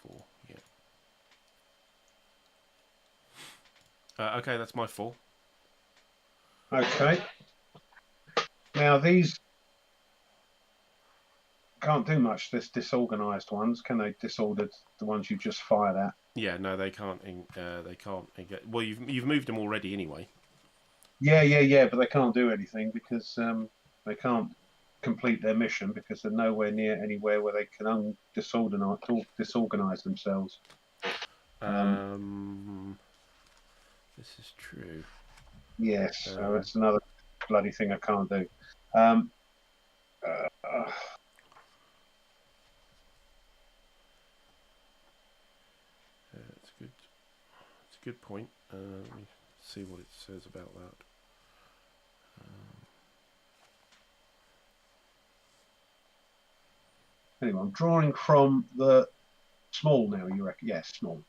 4, yeah. Okay, that's my 4. Okay. Now these can't do much. This disorganised ones, can they? Disordered, the ones you just fired at. Yeah, no, they can't. They can't. Well, you've moved them already anyway. Yeah. But they can't do anything because they can't complete their mission because they're nowhere near anywhere where they can disorganise themselves. This is true. Yes, so that's another bloody thing I can't do. It's good. It's a good point. Let me see what it says about that. Anyway, I'm drawing from the small now. You reckon? Yes, small.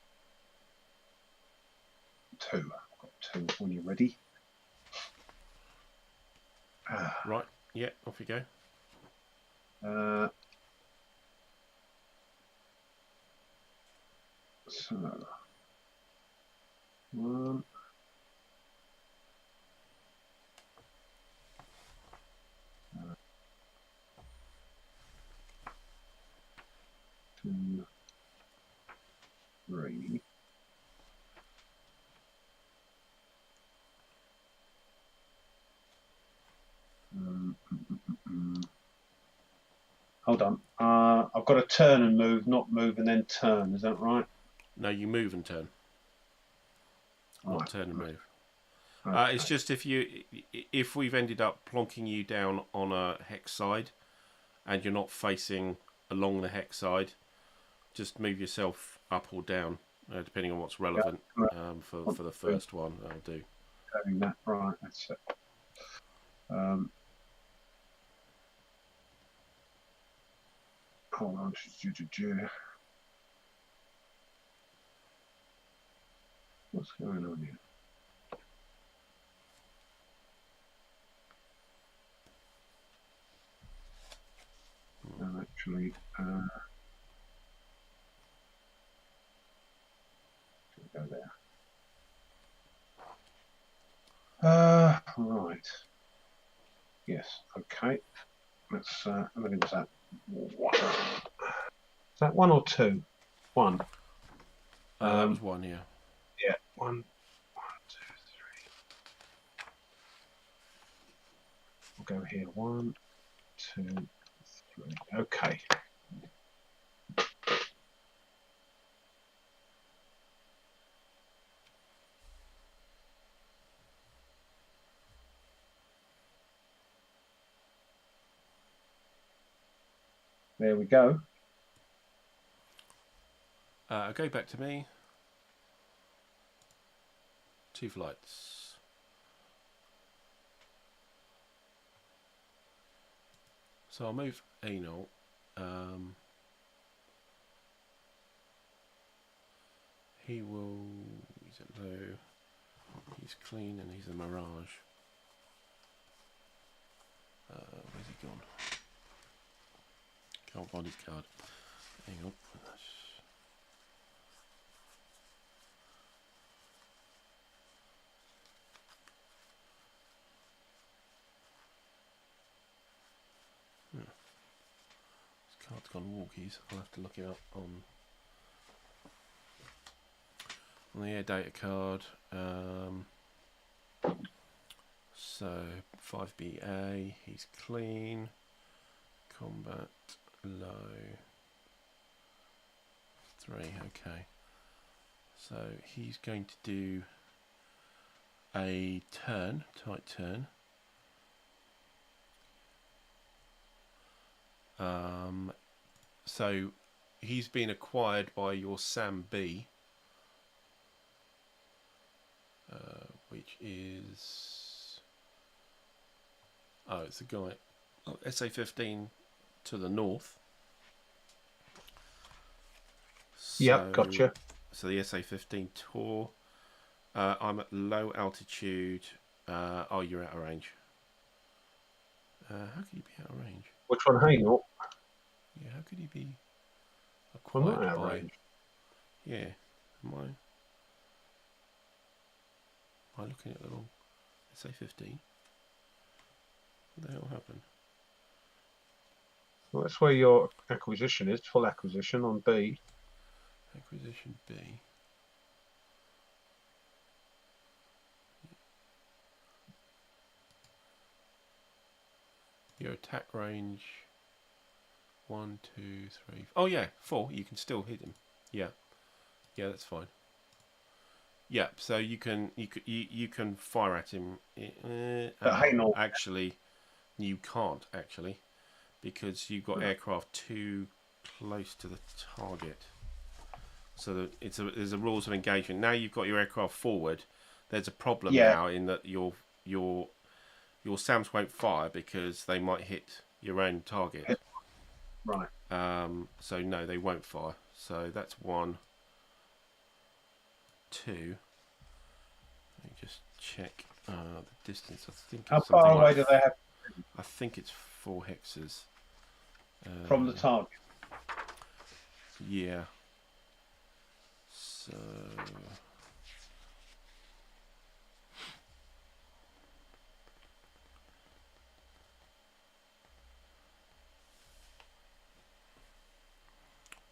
2. I've got 2 when you're ready. Right. Yeah. Off you go. So 1. 2, 3. Hold on. I've got to turn and move, not move and then turn. Is that right? No, you move and turn. Not Right. turn and move. Okay. It's just if we've ended up plonking you down on a hex side, and you're not facing along the hex side, just move yourself up or down, depending on what's relevant for the first one. I'll do. Doing that right. That's it. Hold on. What's going on here? No, actually, go there. Right. Yes. Okay. Let's. How many was that? 1. Is that 1 or 2? 1. That was 1. Yeah. Yeah. 1, 2, 3. We'll go here. 1, 2, 3. Okay. There we go. Okay, back to me. 2 flights. So I'll move anal. He will. He's at low. He's clean and he's a mirage. Where's he gone? Can't find his card. Hang on. This card's gone walkies. I'll have to look it up on the air data card. So 5BA, he's clean. Combat low. 3, okay. So he's going to do a turn, tight turn. So he's been acquired by your Sam B, which is, oh, it's the guy, oh, SA15 to the north. Yep, gotcha. So the SA15 tour. I'm at low altitude. Oh, you're out of range. How could you be out of range? Which one? Hainault? Yeah, how could he be I'm acquired not out of by? range. Yeah, am I looking at the wrong SA15? What the hell happened? Well, that's where your acquisition is. Full acquisition on B. Acquisition B. Your attack range. 1, 2, 3. Oh yeah, 4. You can still hit him. Yeah, yeah, that's fine. Yeah, so you can fire at him. Actually, you can't actually, because you've got aircraft too close to the target. So there's a rules of engagement. Now you've got your aircraft forward. There's a problem now in that your SAMs won't fire because they might hit your own target. Right. So no, they won't fire. So that's 1, 2. Let me just check the distance. I think. How it's far something away like, do they have I think it's 4 hexes. from the target? Yeah. So.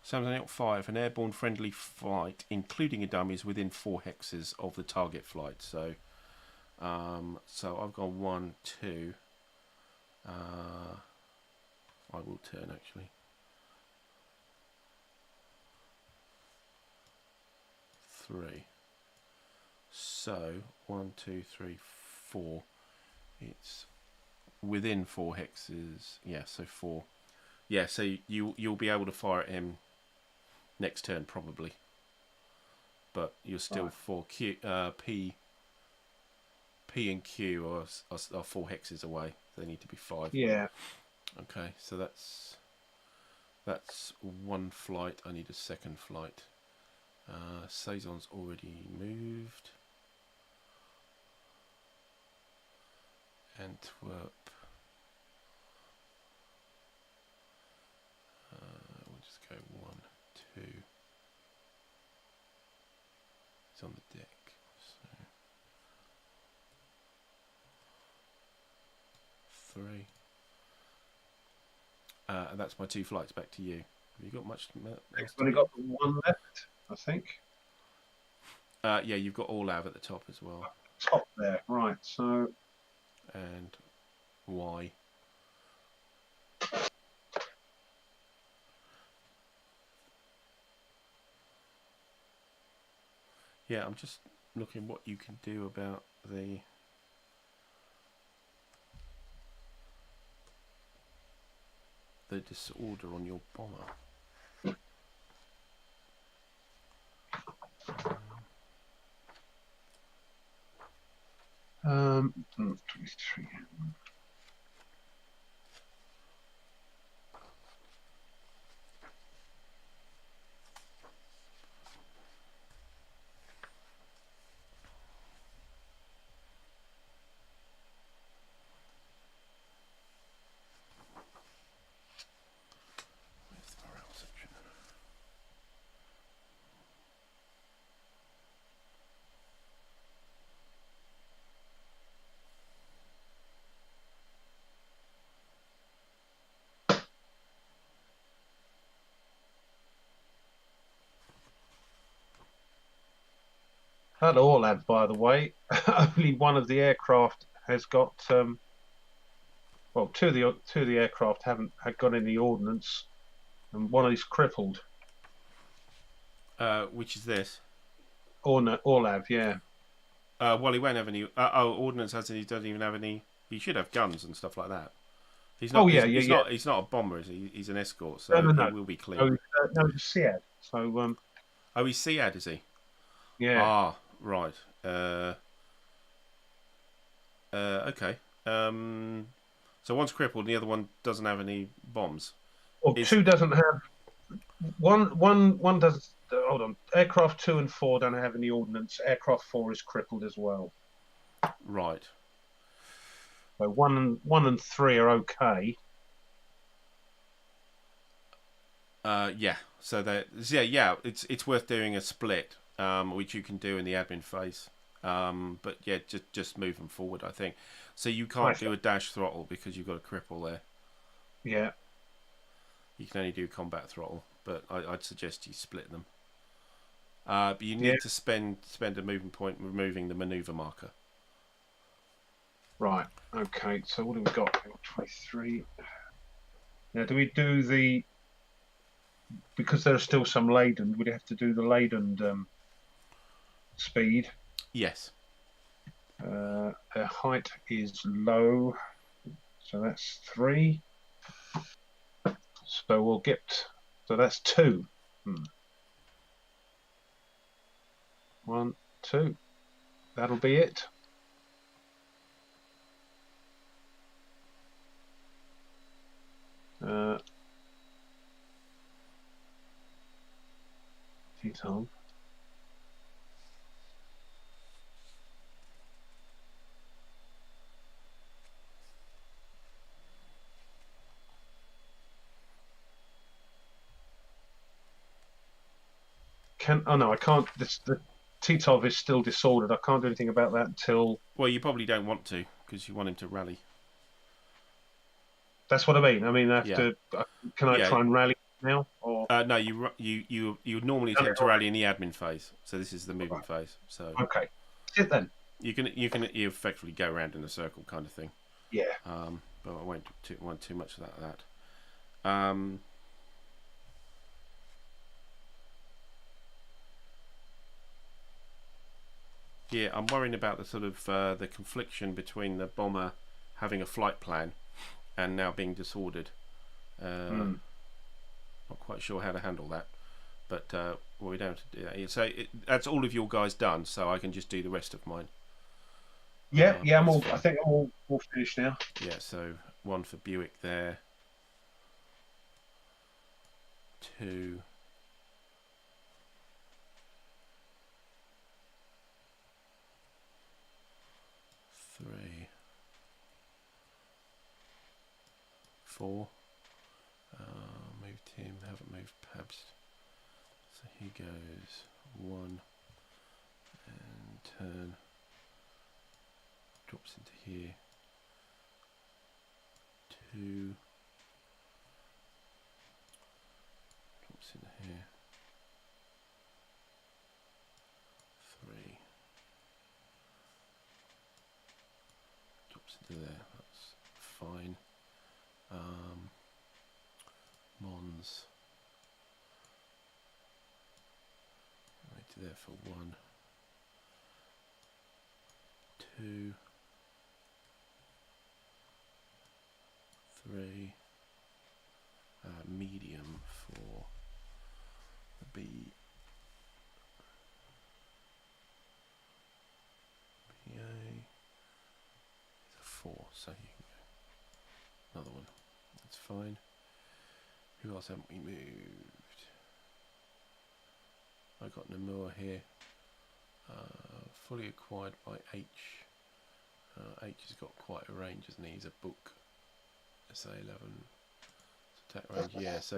Samsung 5, an airborne friendly flight, including a dummy, is within 4 hexes of the target flight. So, so I've gone 1, 2. I will turn actually. 3. So 1, 2, 3, 4. It's within 4 hexes. Yeah, so 4. Yeah, so you'll be able to fire at him next turn probably, but you're still 4 Q. P and Q are 4 hexes away. They need to be 5. Yeah. Okay, so that's 1 flight. I need a 2nd flight. Saison's already moved. Antwerp. We'll just go 1, 2. It's on the deck. So 3. And that's my 2 flights back to you. Have you got much? I've only got 1 left, I think. Yeah, you've got all out at the top as well. Top there, right? So. And Y. Yeah, I'm just looking what you can do about the disorder on your bomber. 23. Where's the morale section? That Orlav, by the way, only one of the aircraft has got. Well, two of the aircraft haven't had got any ordnance, and one is crippled. Which is this? Orlav, yeah. Well, he won't have any. Ordnance hasn't. He doesn't even have any. He should have guns and stuff like that. He's Oh not. yeah, He's, yeah, he's yeah. not. He's not a bomber, is he? He's an escort, No, so no, he no. will be No, clean. no, it's Sead. So Oh, he's Sead, is he? yeah, Ah, right. Okay. So one's crippled, and the other one doesn't have any bombs. well, Is two doesn't have one does. Hold on, aircraft 2 and 4 don't have any ordnance. Aircraft 4 is crippled as well. right. So one and 3 are okay. Yeah. So that. Yeah. It's worth doing a split, which you can do in the admin phase. But yeah, just move them forward, I think. So you can't do a dash throttle because you've got a cripple there. Yeah. You can only do combat throttle, but I'd suggest you split them. But you need Yeah. to spend a moving point removing the maneuver marker. Right. Okay. So what have we got? 23. Now, do we do the? Because there are still some laden, we'd have to do the laden speed. Yes. Their height is low, so that's 3. So we'll get. So that's 2. 1, 2. That'll be it. T-Tom. Oh no, I can't. The Titov is still disordered. I can't do anything about that until. Well, you probably don't want to because you want him to rally. That's what I mean. I mean, I have Yeah. to. Can I try and rally now? Or no, you would normally attempt to rally in the admin phase. So this is the moving phase. So okay, that's it then. You effectively go around in a circle kind of thing. Yeah. But I won't want too much of that. Yeah, I'm worrying about the sort of the confliction between the bomber having a flight plan and now being disordered. Not quite sure how to handle that, but well, we don't have to do that. So that's all of your guys done, so I can just do the rest of mine. Yeah, I'm all. I think I'm all finished now. Yeah, so 1 for Buick there. 2. 3. 4. Moved him, haven't moved Pabst. So he goes 1 and turn. Drops into here. 2. Drops into here. 3. Drops into there. That's fine. Mons. Right to there for 1. 2. 3. Medium for the B. BA. It's a 4, so you can go. Another one. That's fine. Who else haven't we moved? I got Namur here. Fully acquired by H. H has got quite a range, hasn't he? He's a book. SA11. Attack range, yeah. So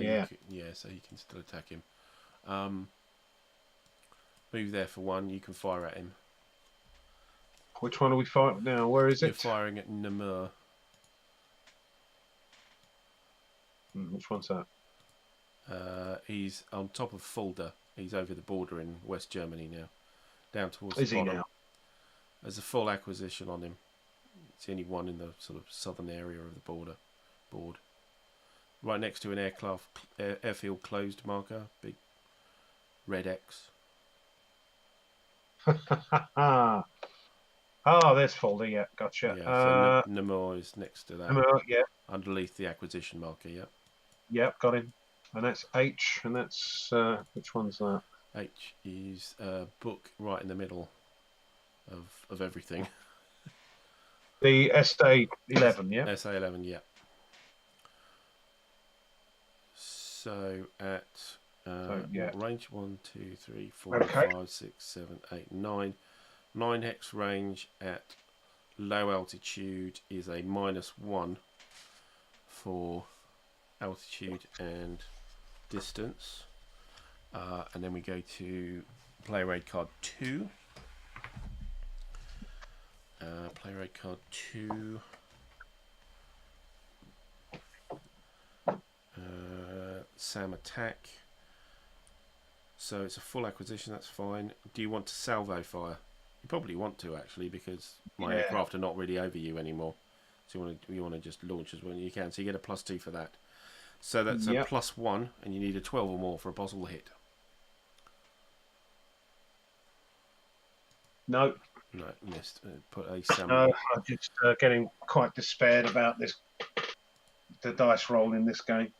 so he can still attack him. Move there for 1. You can fire at him. Which one are we fighting now? Where is it? You're firing at Namur. Which one's that? He's on top of Fulda. He's over the border in West Germany now. down towards Is the he bottom. now? There's a full acquisition on him. It's the only one in the sort of southern area of the board. Right next to an airfield closed marker, big red X. Oh, there's Folder. Yeah, gotcha. Yeah, so Namor is next to that. Yeah. Underneath the acquisition marker, yeah. Yep, got him. And that's H, and that's which one's that? H is book right in the middle of everything. The SA11, yeah. SA11, yeah. So at what range? 1, 2, 3, 4, 5, 6, 7, 8, 9. 9 hex range at low altitude is a -1 for altitude and distance. And then we go to player raid card 2. Player raid card 2. Sam attack. So it's a full acquisition, that's fine. Do you want to salvo fire? You probably want to, actually, because my aircraft are not really over you anymore. So you want to just launch as when you can. So you get a +2 for that. So that's a +1, and you need a 12 or more for a possible hit. No, missed. Put a Sam. No, I'm just getting quite despaired about the dice roll in this game.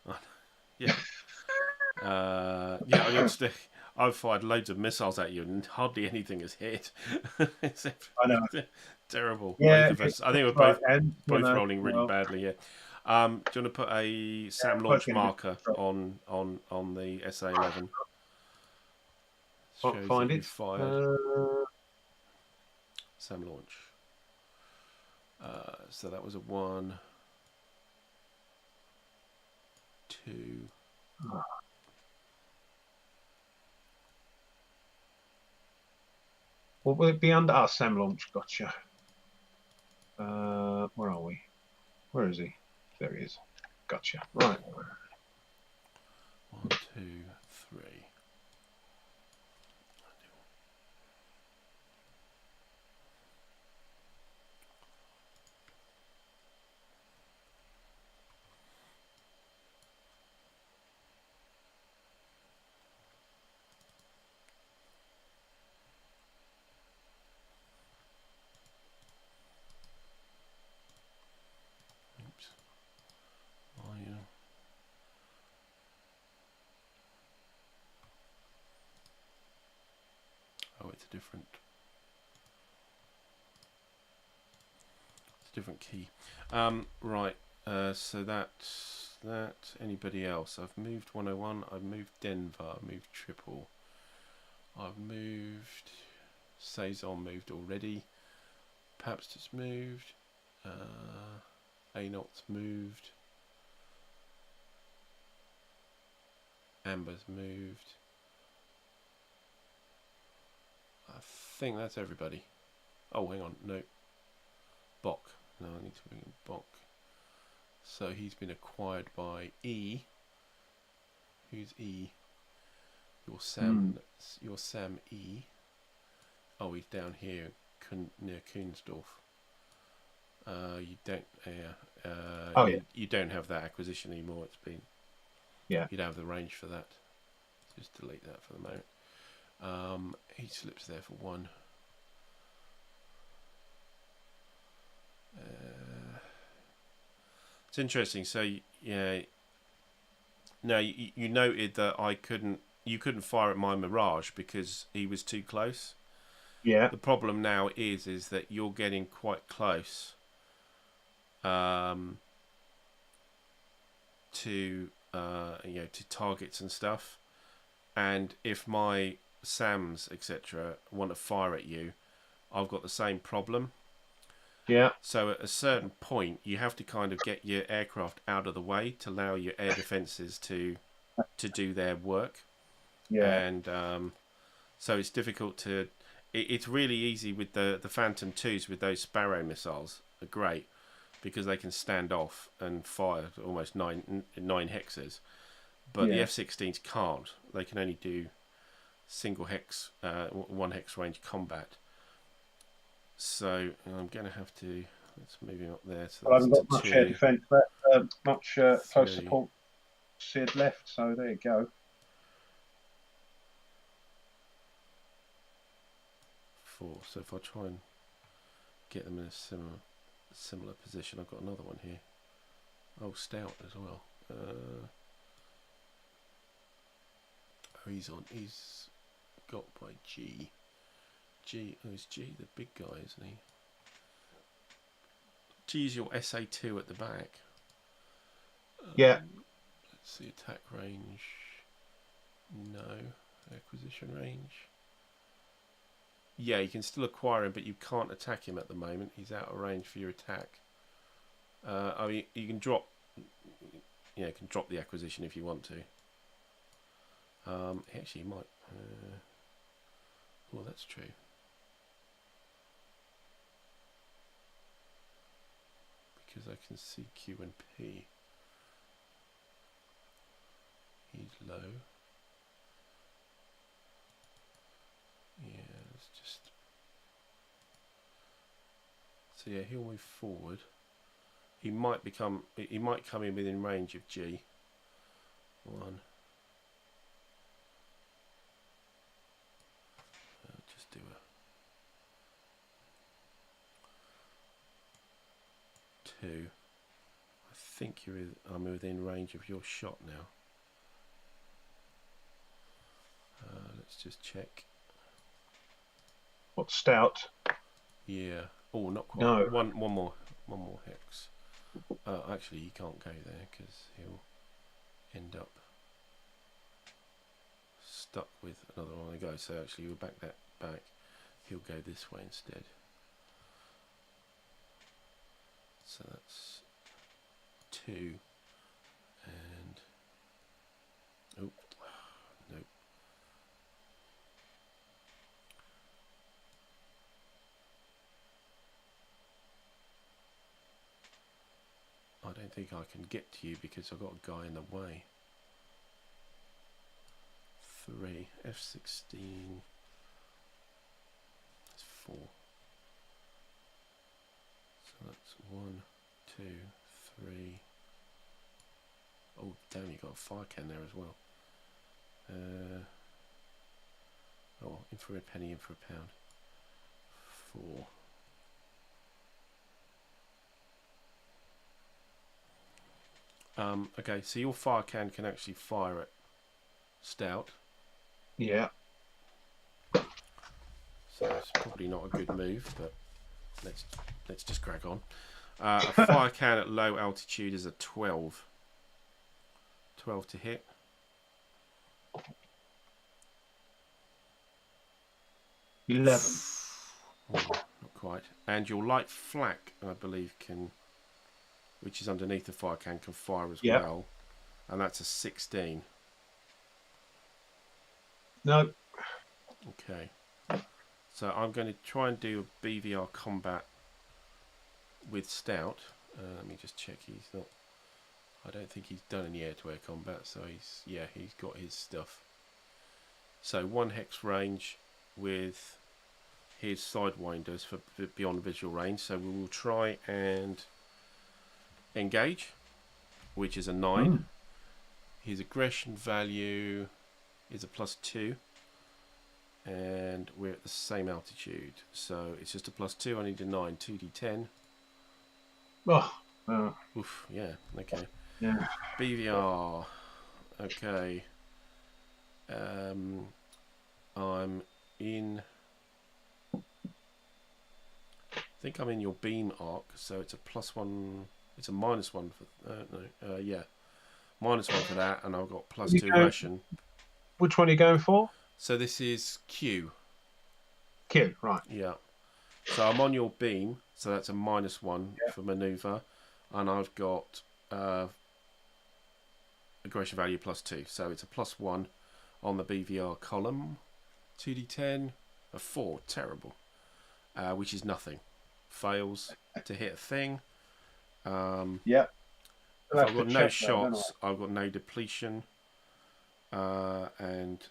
Yeah. I've fired loads of missiles at you and hardly anything has hit. I know. Terrible. Yeah, both of us. I think we're both rolling really badly. Yeah. Do you want to put a Sam launch marker on the SA11? Can't find it. Sam launch. So that was a 1, 2. What will it be under? Ah, Sam launch. Gotcha. Where are we? Where is he? There he is. Gotcha. Right. 1, 2, 3. Oh, it's a different key. Right. So that's that. Anybody else? I've moved 101. I've moved Denver. I've moved Triple. I've moved Saison. Moved already. Perhaps just moved. Anot's moved. Amber's moved. I think that's everybody. Oh, hang on. No. Bok. No, I need to bring in Bok. So he's been acquired by E. Who's E? Your Sam. Your Sam E. Oh, he's down here near Kuhnsdorf. You don't. You don't have that acquisition anymore. It's been. Yeah. You don't have the range for that. Just delete that for the moment. He slips there for 1. It's interesting. So yeah, no, you noted that you couldn't fire at my Mirage because he was too close. Yeah. The problem now is that you're getting quite close to to targets and stuff, and if my SAMs etc want to fire at you, I've got the same problem. Yeah. So at a certain point, you have to kind of get your aircraft out of the way to allow your air defences to do their work. Yeah. And so it's difficult to. It's really easy with the Phantom 2s with those Sparrow missiles. Are great because they can stand off and fire almost nine hexes, but the F-16s can't. They can only do single hex, 1 hex range combat. So I'm going to have to, let's move him up there. So I haven't got that's much air 2, defence, much close 3, support seared left. So there you go. 4. So if I try and get them in a similar position, I've got another one here. Oh, stout as well. Oh, he's got by G. Oh, is G the big guy, isn't he? G's your SA2 at the back. Yeah. Let's see, attack range. No. Acquisition range. Yeah, you can still acquire him, but you can't attack him at the moment. He's out of range for your attack. I mean, you can drop. Yeah, you can drop the acquisition if you want to. Actually, you might. Well, that's true. Because I can see Q and P. He's low. Yeah, let's just. So yeah, he'll move forward. He might become. He might come in within range of G. 1. Just do a 2. I think I'm within range of your shot now. Let's just check. What, stout? Yeah. Oh, not quite. No. One more hex. Actually, he can't go there because he'll end up stuck with another one to go. So actually, we'll back that back. He'll go this way instead. So that's 2 and oh no. I don't think I can get to you because I've got a guy in the way. 3 F16. That's 4. So that's 1, 2, 3. Oh damn! You got a fire can there as well. Oh, in for a penny, in for a pound. 4. Okay, so your fire can actually fire at stout. Yeah. So it's probably not a good move, but let's just crack on. A fire can at low altitude is a 12. 12 to hit. $11. Oh, not quite. And your light flak, I believe, which is underneath the fire can fire as well. And that's a 16. No. Okay. So I'm going to try and do a BVR combat with stout. Let me just check. He's not. I don't think he's done any air-to-air combat. So he's got his stuff. So 1 hex range with his sidewinders for beyond visual range. So we will try and engage, which is a 9. His aggression value is a +2. And we're at the same altitude, so it's just a +2. I need a 9, 2d10. Oh. Oof, yeah, okay. Yeah. BVR, okay. I'm in. I think I'm in your beam arc, so it's a +1. It's a -1 for. Yeah, -1 for that, and I've got +2 aggression. Which one are you going for? So this is Q. Q, right. Yeah. So I'm on your beam, so that's a -1 for maneuver, and I've got aggression value +2, so it's a +1 on the BVR column. 2d10, a 4, terrible, which is nothing. Fails to hit a thing. Yeah. If I've got no shots, I've got no depletion, and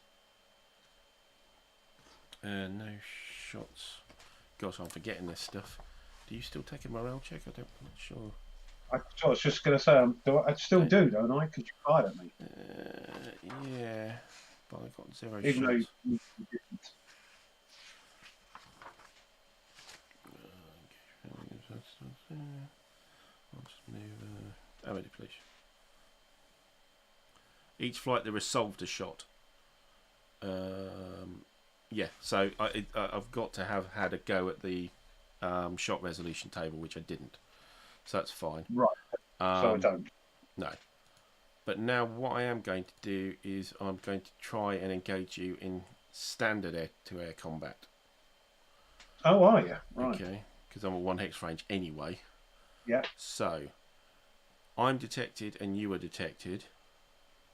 No shots. Gosh, I'm forgetting this stuff. Do you still take a morale check? I'm not sure. I was just going to say, I still do, don't I? Because you fired at me. Yeah, but I got 0 Even shots. though you didn't. I'll just move. How many, please? Each flight they resolved a shot. Yeah, so I've got to have had a go at the shot resolution table, which I didn't. So that's fine. Right. So I don't. No. But now what I am going to do is I'm going to try and engage you in standard air-to-air combat. Oh, are you? Right. Okay, because I'm at 1 hex range anyway. Yeah. So I'm detected and you are detected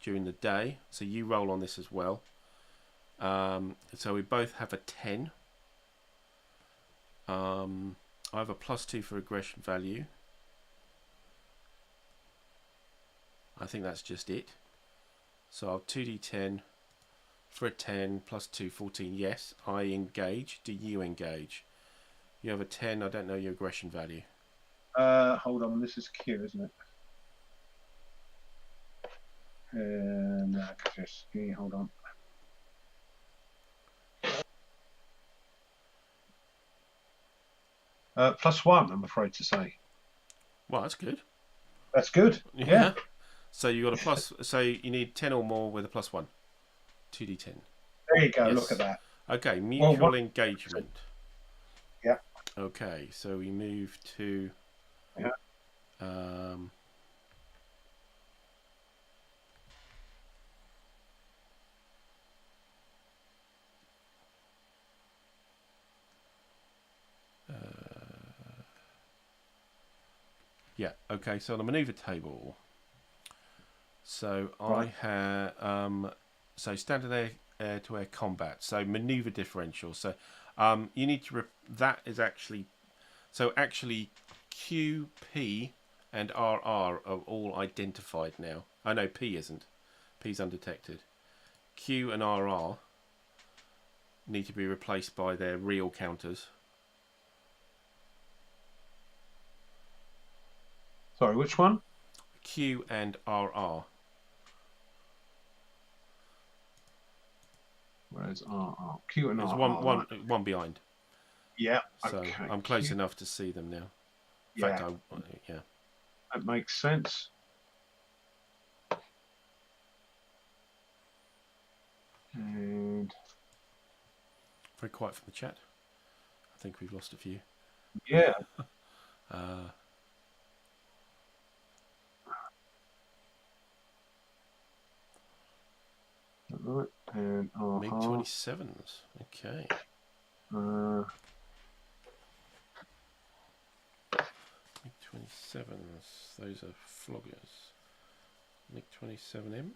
during the day. So you roll on this as well. So we both have a 10. I have a +2 for aggression value. I think that's just it. So I'll 2d10 for a 10 +2, 14. Yes, I engage. Do you engage? You have a 10. I don't know your aggression value. Hold on. This is Q, isn't it? No, just hold on. +1, I'm afraid to say. Well, that's good. That's good. Yeah. So you got a plus. So you need 10 or more with a +1. 2d10. There you go. Yes. Look at that. Okay, mutual engagement. Yeah. Okay, so we move to. Yeah. Yeah. Okay. So on the maneuver table. So Right. I have so standard air-to-air combat. So maneuver differential. So you need to that is actually actually Q, P, and RR are all identified now. Oh no, P isn't. P's undetected. Q and RR need to be replaced by their real counters. Sorry, which one? Q and RR. Where's RR? Q and There's RR. one behind. Yeah. So okay. I'm close enough to see them now. In fact, yeah. That makes sense. And Very quiet from the chat. I think we've lost a few. yeah. Right. And MiG-27s. Okay. MiG-27s. Those are floggers. MiG-27Ms.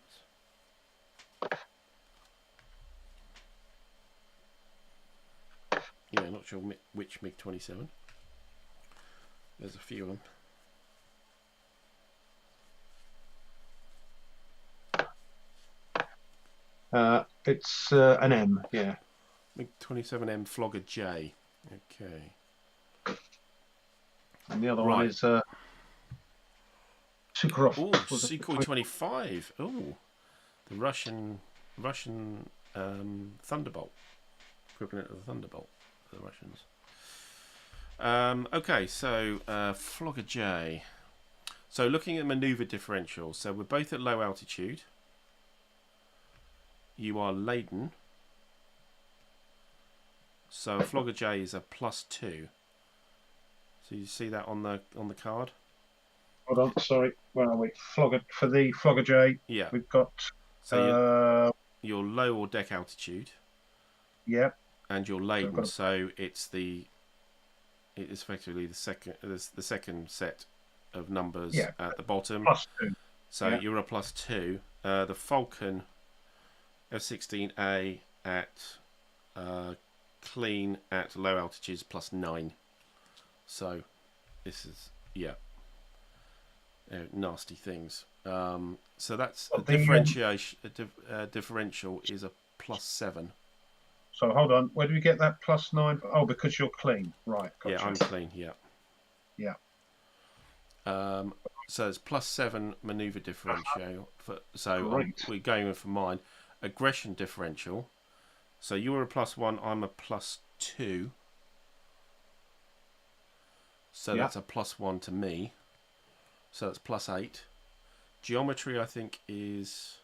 Yeah, not sure which MiG-27. There's a few of them. It's an M, yeah. MiG-27M Flogger J. Okay. And the other one is Sukhorov. Oh, Sukhoi 25. Oh, the Russian Thunderbolt. Equivalent of the Thunderbolt for the Russians. Okay, so Flogger J. So looking at maneuver differential. So we're both at low altitude. You are laden. So Flogger J is a +2. So you see that on the card? Hold on, sorry. Where are we? Flogger for the Flogger J. Yeah. We've got you're low or deck altitude. Yeah. And you're laden, so it is effectively the second set of numbers at the bottom. +2. So you're a +2. The Falcon F-16A at clean at low altitudes +9. So this is nasty things. So that's differential is a +7. So hold on. Where do we get that +9? Oh, because you're clean. Right. Gotcha. Yeah, I'm clean. Yeah. Yeah. So it's +7 maneuver differential. Great. We're going for mine. Aggression differential. So you're a +1. I'm a +2. So Yeah. that's a +1 to me. So that's +8. Geometry, I think, is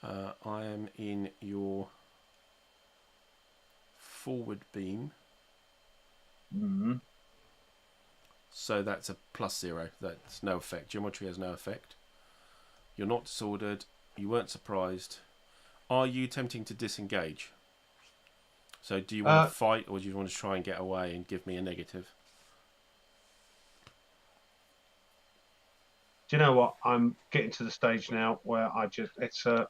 I am in your forward beam. Mm-hmm. So that's a +0. That's no effect. Geometry has no effect. You're not disordered. You weren't surprised. Are you attempting to disengage? So do you want to fight, or do you want to try and get away and give me a negative? Do you know what? I'm getting to the stage now where I'm just a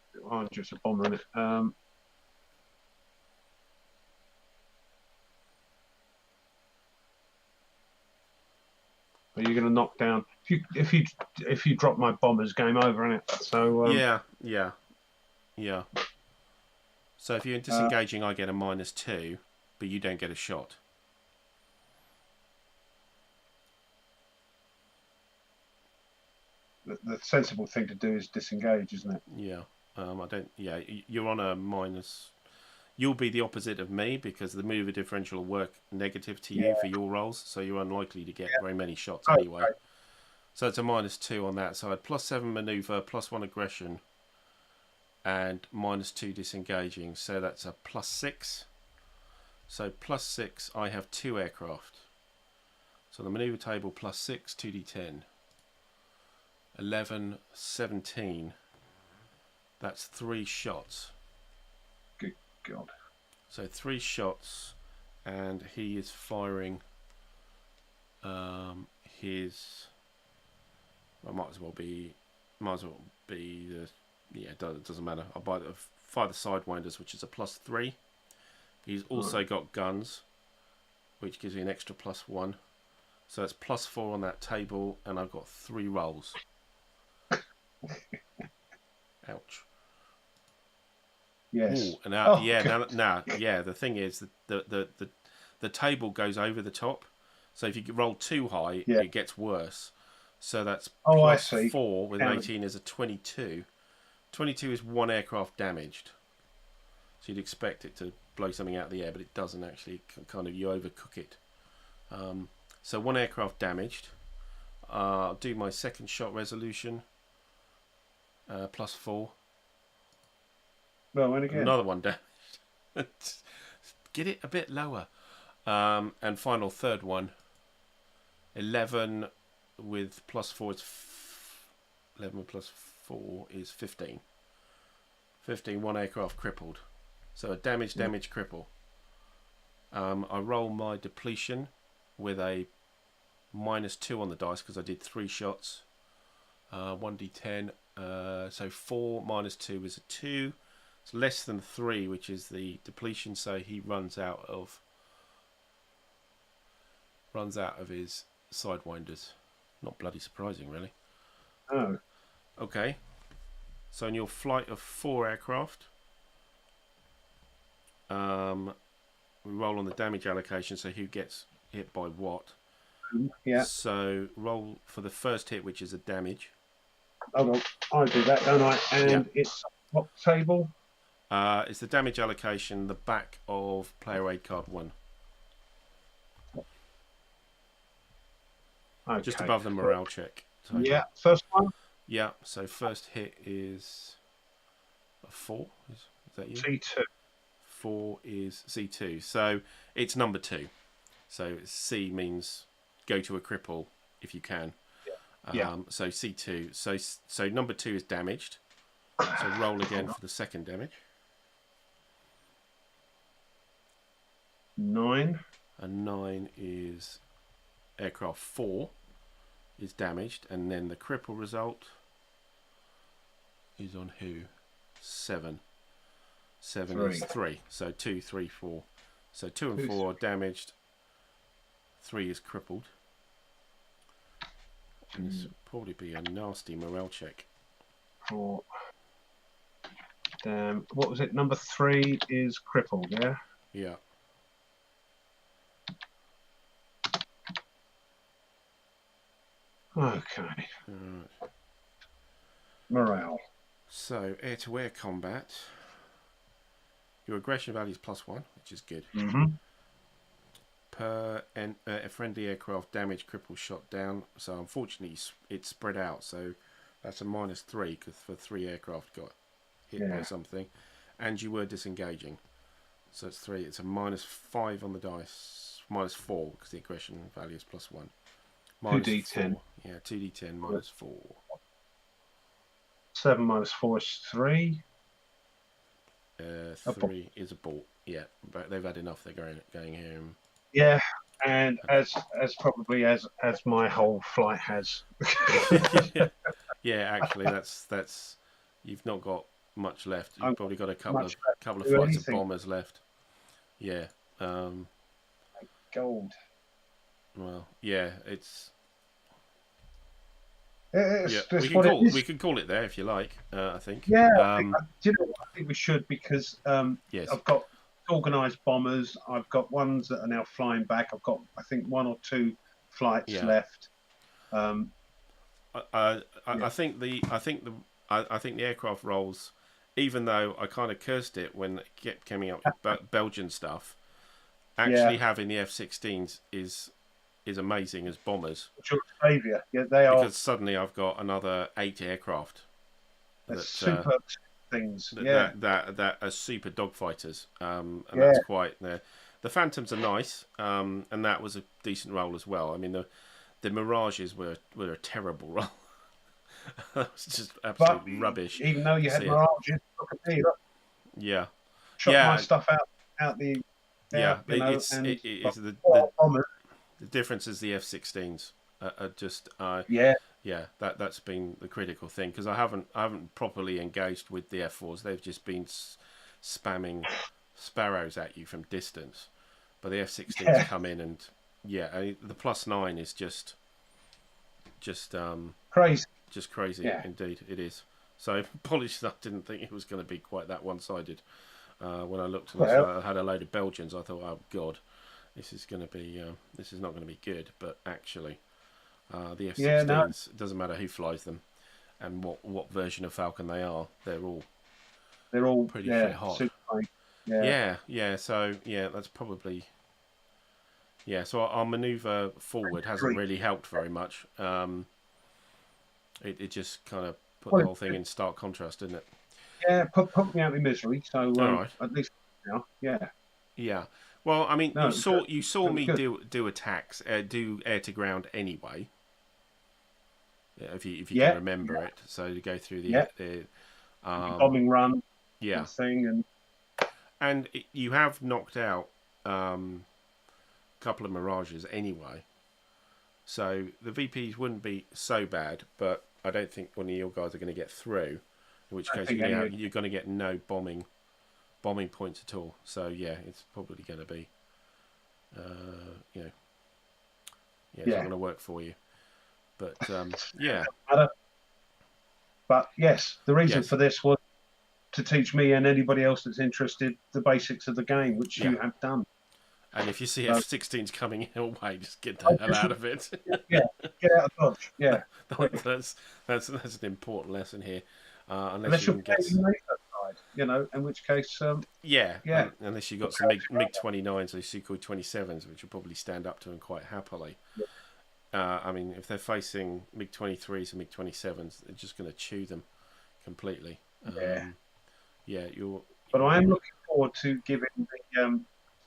bomber in it. Are you going to knock down? If you drop my bombers, game over, isn't it? So Yeah. So if you're disengaging, I get a -2, but you don't get a shot. the sensible thing to do is disengage, isn't it? Yeah. I don't. Yeah, you're on a minus. You'll be the opposite of me because the mover differential will work negative to you for your rolls, so you're unlikely to get very many shots anyway. Okay. So it's a -2 on that side. +7 maneuver, +1 aggression, and -2 disengaging. So that's a +6. So +6, I have 2 aircraft. So the maneuver table +6, 2d10. 11, 17. That's 3 shots. Good God. So 3 shots, and he is firing his. Well, might as well be the. Yeah, it doesn't matter. I'll fire the sidewinders, which is a +3. He's also got guns, which gives me an extra +1. So it's +4 on that table, and I've got 3 rolls. Ouch. Yes. Ooh, and now, the thing is that the table goes over the top. So if you roll too high, it gets worse. So that's +4 with an 18 is a 22. 22 is 1 aircraft damaged. So you'd expect it to blow something out of the air, but it doesn't actually. Kind of, you overcook it. So 1 aircraft damaged. I'll do my second shot resolution. +4. Well, and again. Another 1 damaged. Get it a bit lower. And final third one. 11 with +4 is 11 with +4 is 15. 15, 1 aircraft crippled. So a damage, cripple. I roll my depletion with a -2 on the dice because I did 3 shots. 1d10. So 4 -2 is a 2. It's less than 3, which is the depletion. So he runs out of his sidewinders. Not bloody surprising, really. Oh. Okay. So in your flight of 4 aircraft, we roll on the damage allocation. So who gets hit by what? Yeah. So roll for the first hit, which is a damage. Hold on, I do that, don't I? And it's what table? It's the damage allocation, the back of player aid card 1. Okay. Just above the morale check. So, yeah, first one. Yeah, so first hit is a 4. Is that you? C2. 4 is C2. So it's number 2. So C means go to a cripple if you can. So C2. So number 2 is damaged. So roll again for the second damage. 9. And 9 is aircraft 4 is damaged, and then the cripple result is on who? 7. 7 is 3. So 2, 3, 4. So 2 and 4 are damaged. 3 is crippled. And this will probably be a nasty morale check. 4 What was it? Number 3 is crippled, yeah? Yeah. Okay. Morale. So, air-to-air combat. Your aggression value is +1, which is good. Mm-hmm. Per a friendly aircraft damage, cripple, shot down. So, unfortunately, it's spread out. So, that's a -3 because for 3 aircraft got hit by something. And you were disengaging. So, it's 3. It's a -5 on the dice. -4 because the aggression value is +1. 2d10. 4. Yeah, 2d10 -4. 7 minus 4 is 3. 3 is a ball. Yeah, but they've had enough. They're going here. Yeah, and as probably as my whole flight has. Yeah, actually, that's you've not got much left. You've probably got a couple of flights anything. of bombers left. Yeah. Gold. Well, yeah, it's. We can call it there if you like. I think. Yeah, I think we should because yes. I've got organised bombers. I've got ones that are now flying back. I've got I think 1 or 2 flights left. I think the aircraft rolls, even though I kind of cursed it when it kept coming up with Belgian stuff, actually having the F-16s is amazing as bombers. Your saviour, yeah, they are. Because suddenly I've got another 8 aircraft. Super things. That are super dogfighters, and that's quite. The Phantoms are nice, and that was a decent roll as well. I mean the Mirages were a terrible roll. That was just absolutely rubbish. Even though you had Mirages, look at me, look. Yeah. Shot my stuff out the. The difference is the F-16s are just that's been the critical thing because I haven't properly engaged with the F4s. They've just been spamming sparrows at you from distance, but the F-16s come in and the +9 is just crazy. Just crazy indeed it is. So polished. I didn't think it was going to be quite that one-sided. When I looked and I had a load of Belgians, I thought, oh god, this is not going to be good. But actually, the F-16s, it doesn't matter who flies them and what version of Falcon they are, they're all pretty hot. So that's probably so our manoeuvre forward hasn't really helped very much. It just kind of put the whole thing in stark contrast, didn't it? Yeah, put me out of misery. So right. At least now, yeah. Well, I mean, you saw me do attacks, do air to ground anyway. If you can remember it, so to go through the bombing run, thing, and you have knocked out a couple of Mirages anyway. So the VPs wouldn't be so bad, but I don't think one of your guys are going to get through. In which case you're going to get no bombing points at all. So it's probably going to be, it's not going to work for you. But But yes, the reason for this was to teach me and anybody else that's interested the basics of the game, which you have done. And if you see F-16s coming your way, just get the hell out of it. Get out of Dodge. Yeah, that's an important lesson here. Unless you're getting side, in which case, unless you've got some MiG-29s or Sukhoi 27s, which will probably stand up to them quite happily. I mean, if they're facing MiG-23s and MiG-27s, they're just going to chew them completely. But I am looking forward to giving the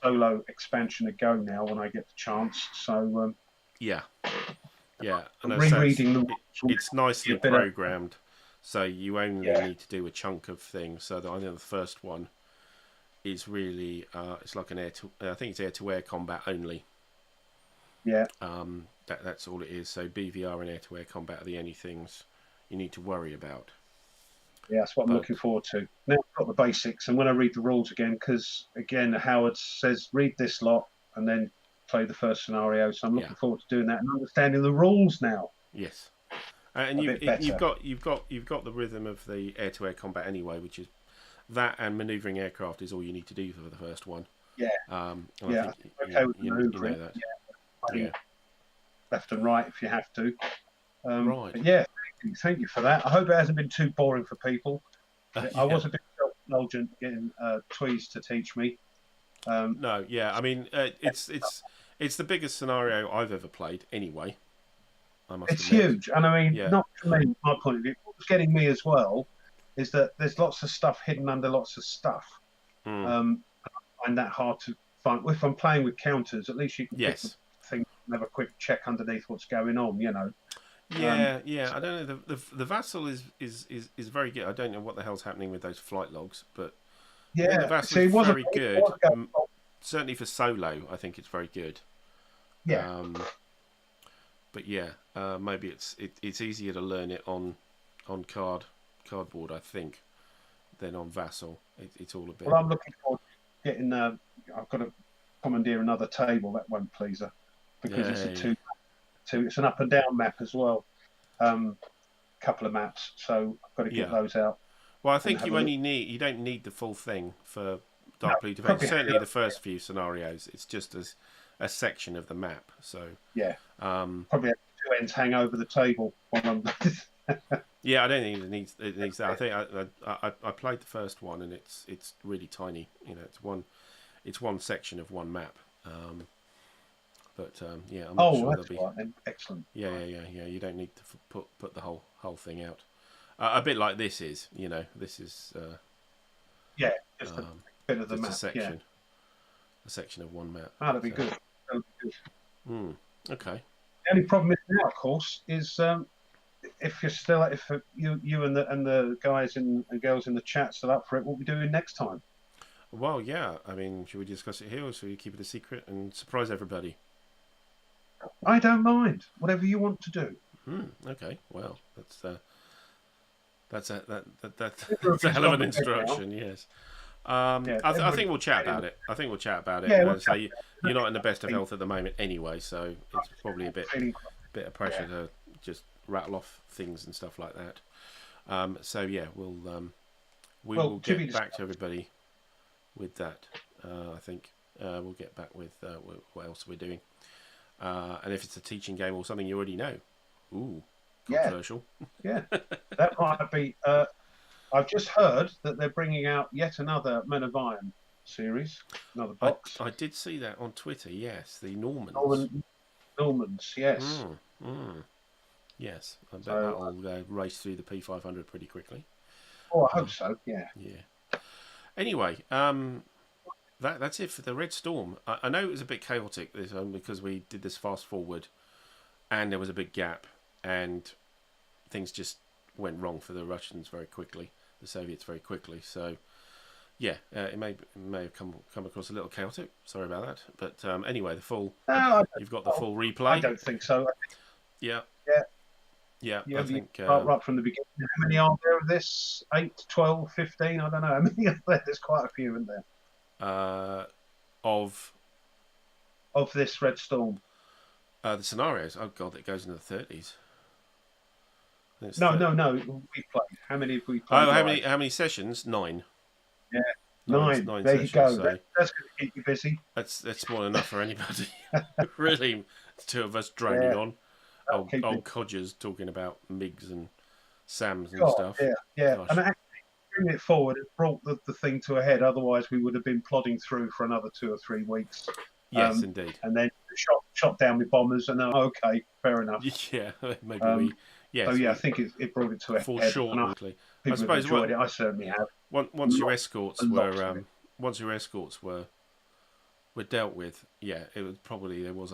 solo expansion a go now when I get the chance. So and rereading the it's nicely programmed. So you only need to do a chunk of things. So I think the first one is really it's like I think it's air-to-air combat only. Yeah. That's all it is. So BVR and air-to-air combat are the only things you need to worry about. Yeah, that's what I'm looking forward to. Now I've got the basics, and when I read the rules again, because again Howard says read this lot and then play the first scenario. So I'm looking forward to doing that and understanding the rules now. Yes. And you've got the rhythm of the air-to-air combat anyway, which is that and manoeuvring aircraft is all you need to do for the first one. Yeah. And Yeah. I think Okay with you manoeuvring. know that. Yeah. Yeah. Left and right if you have to. Right. But yeah, thank you for that. I hope it hasn't been too boring for people. I Yeah. was a bit self-indulgent getting Tweez to teach me. No. Yeah. I mean, it's the biggest scenario I've ever played. Anyway, I must It's admit. huge, and I mean, Yeah. not from me, my point of view. What's getting me as well is that there's lots of stuff hidden under lots of stuff. I find that hard to find. If I'm playing with counters, at least you can pick the thing and have a quick check underneath what's going on. You know. Yeah, yeah. I don't know. The Vassal is very good. I don't know what the hell's happening with those flight logs, but I think the Vassal is very good. Certainly for solo, I think it's very good. Yeah. But yeah, maybe it's easier to learn it on cardboard, I think, than on Vassal. It's all a bit. Well, I'm looking forward to getting. I've got to commandeer another table. That won't please her because it's a two. It's an up and down map as well. Couple of maps, so I've got to get those out. Well, I think you don't need the full thing for Dark Blue Defense. Certainly the first few scenarios, it's just as a section of the map. So yeah, probably have two ends hang over the table. Yeah, I don't think it needs that. I think I played the first one and it's really tiny. You know, it's one section of one map. But yeah, I'm not sure that's there'll be. right, then. Excellent. Yeah. You don't need to put the whole thing out. A bit like this is, you know, this is. Yeah, just a bit of the map. A section. Yeah. A section of one map. That'd be good. That'd be good. Okay. The only problem now, of course, is if you and the guys and girls in the chat still up for it, what we doing next time? Well, yeah. I mean, should we discuss it here, or should we keep it a secret and surprise everybody? I don't mind. Whatever you want to do. Okay. Well, that's a hell of an instruction. Yes. I think we'll chat about it. Yeah, so you're not in the best of health at the moment anyway, so it's probably a bit of pressure to just rattle off things and stuff like that. So yeah, we'll get back to everybody with that. I think we'll get back with what else we're doing. And if it's a teaching game or something you already know. Ooh, controversial. Yeah, that might be. I've just heard that they're bringing out yet another Men of Iron series, another box. I did see that on Twitter, yes. The Normans. Normans, yes. Yes, I bet that'll race through the P500 pretty quickly. Oh, I hope so, yeah. Yeah. Anyway, that's it for the Red Storm. I know it was a bit chaotic this because we did this fast forward and there was a big gap and things just went wrong for the Russians very quickly, the Soviets very quickly. So, yeah, it may have come across a little chaotic. Sorry about that. But anyway, you've got the full replay. I don't think so. Yeah. I think right from the beginning. How many are there of this? 8, 12, 15? I don't know. How many are there? There's quite a few in there. Of this Red Storm. The scenarios. Oh god, it goes into the 30s. No. We played. How many have we played? Oh, how many sessions? 9. Yeah, 9. There sessions, you go. So that's going to keep you busy. That's more than enough for anybody. Really, the two of us droning on. Old codgers talking about MiGs and SAMs and stuff. Yeah. Gosh. And actually, bringing it forward, it brought the thing to a head. Otherwise, we would have been plodding through for another 2 or 3 weeks. Yes, indeed. And then shot down with bombers, and then okay, fair enough. Yeah, maybe we. Yes. So yeah, I think it brought it to a head. Foreshortenedly. I suppose enjoyed it. I certainly have. Once your escorts were dealt with, yeah, it was probably there was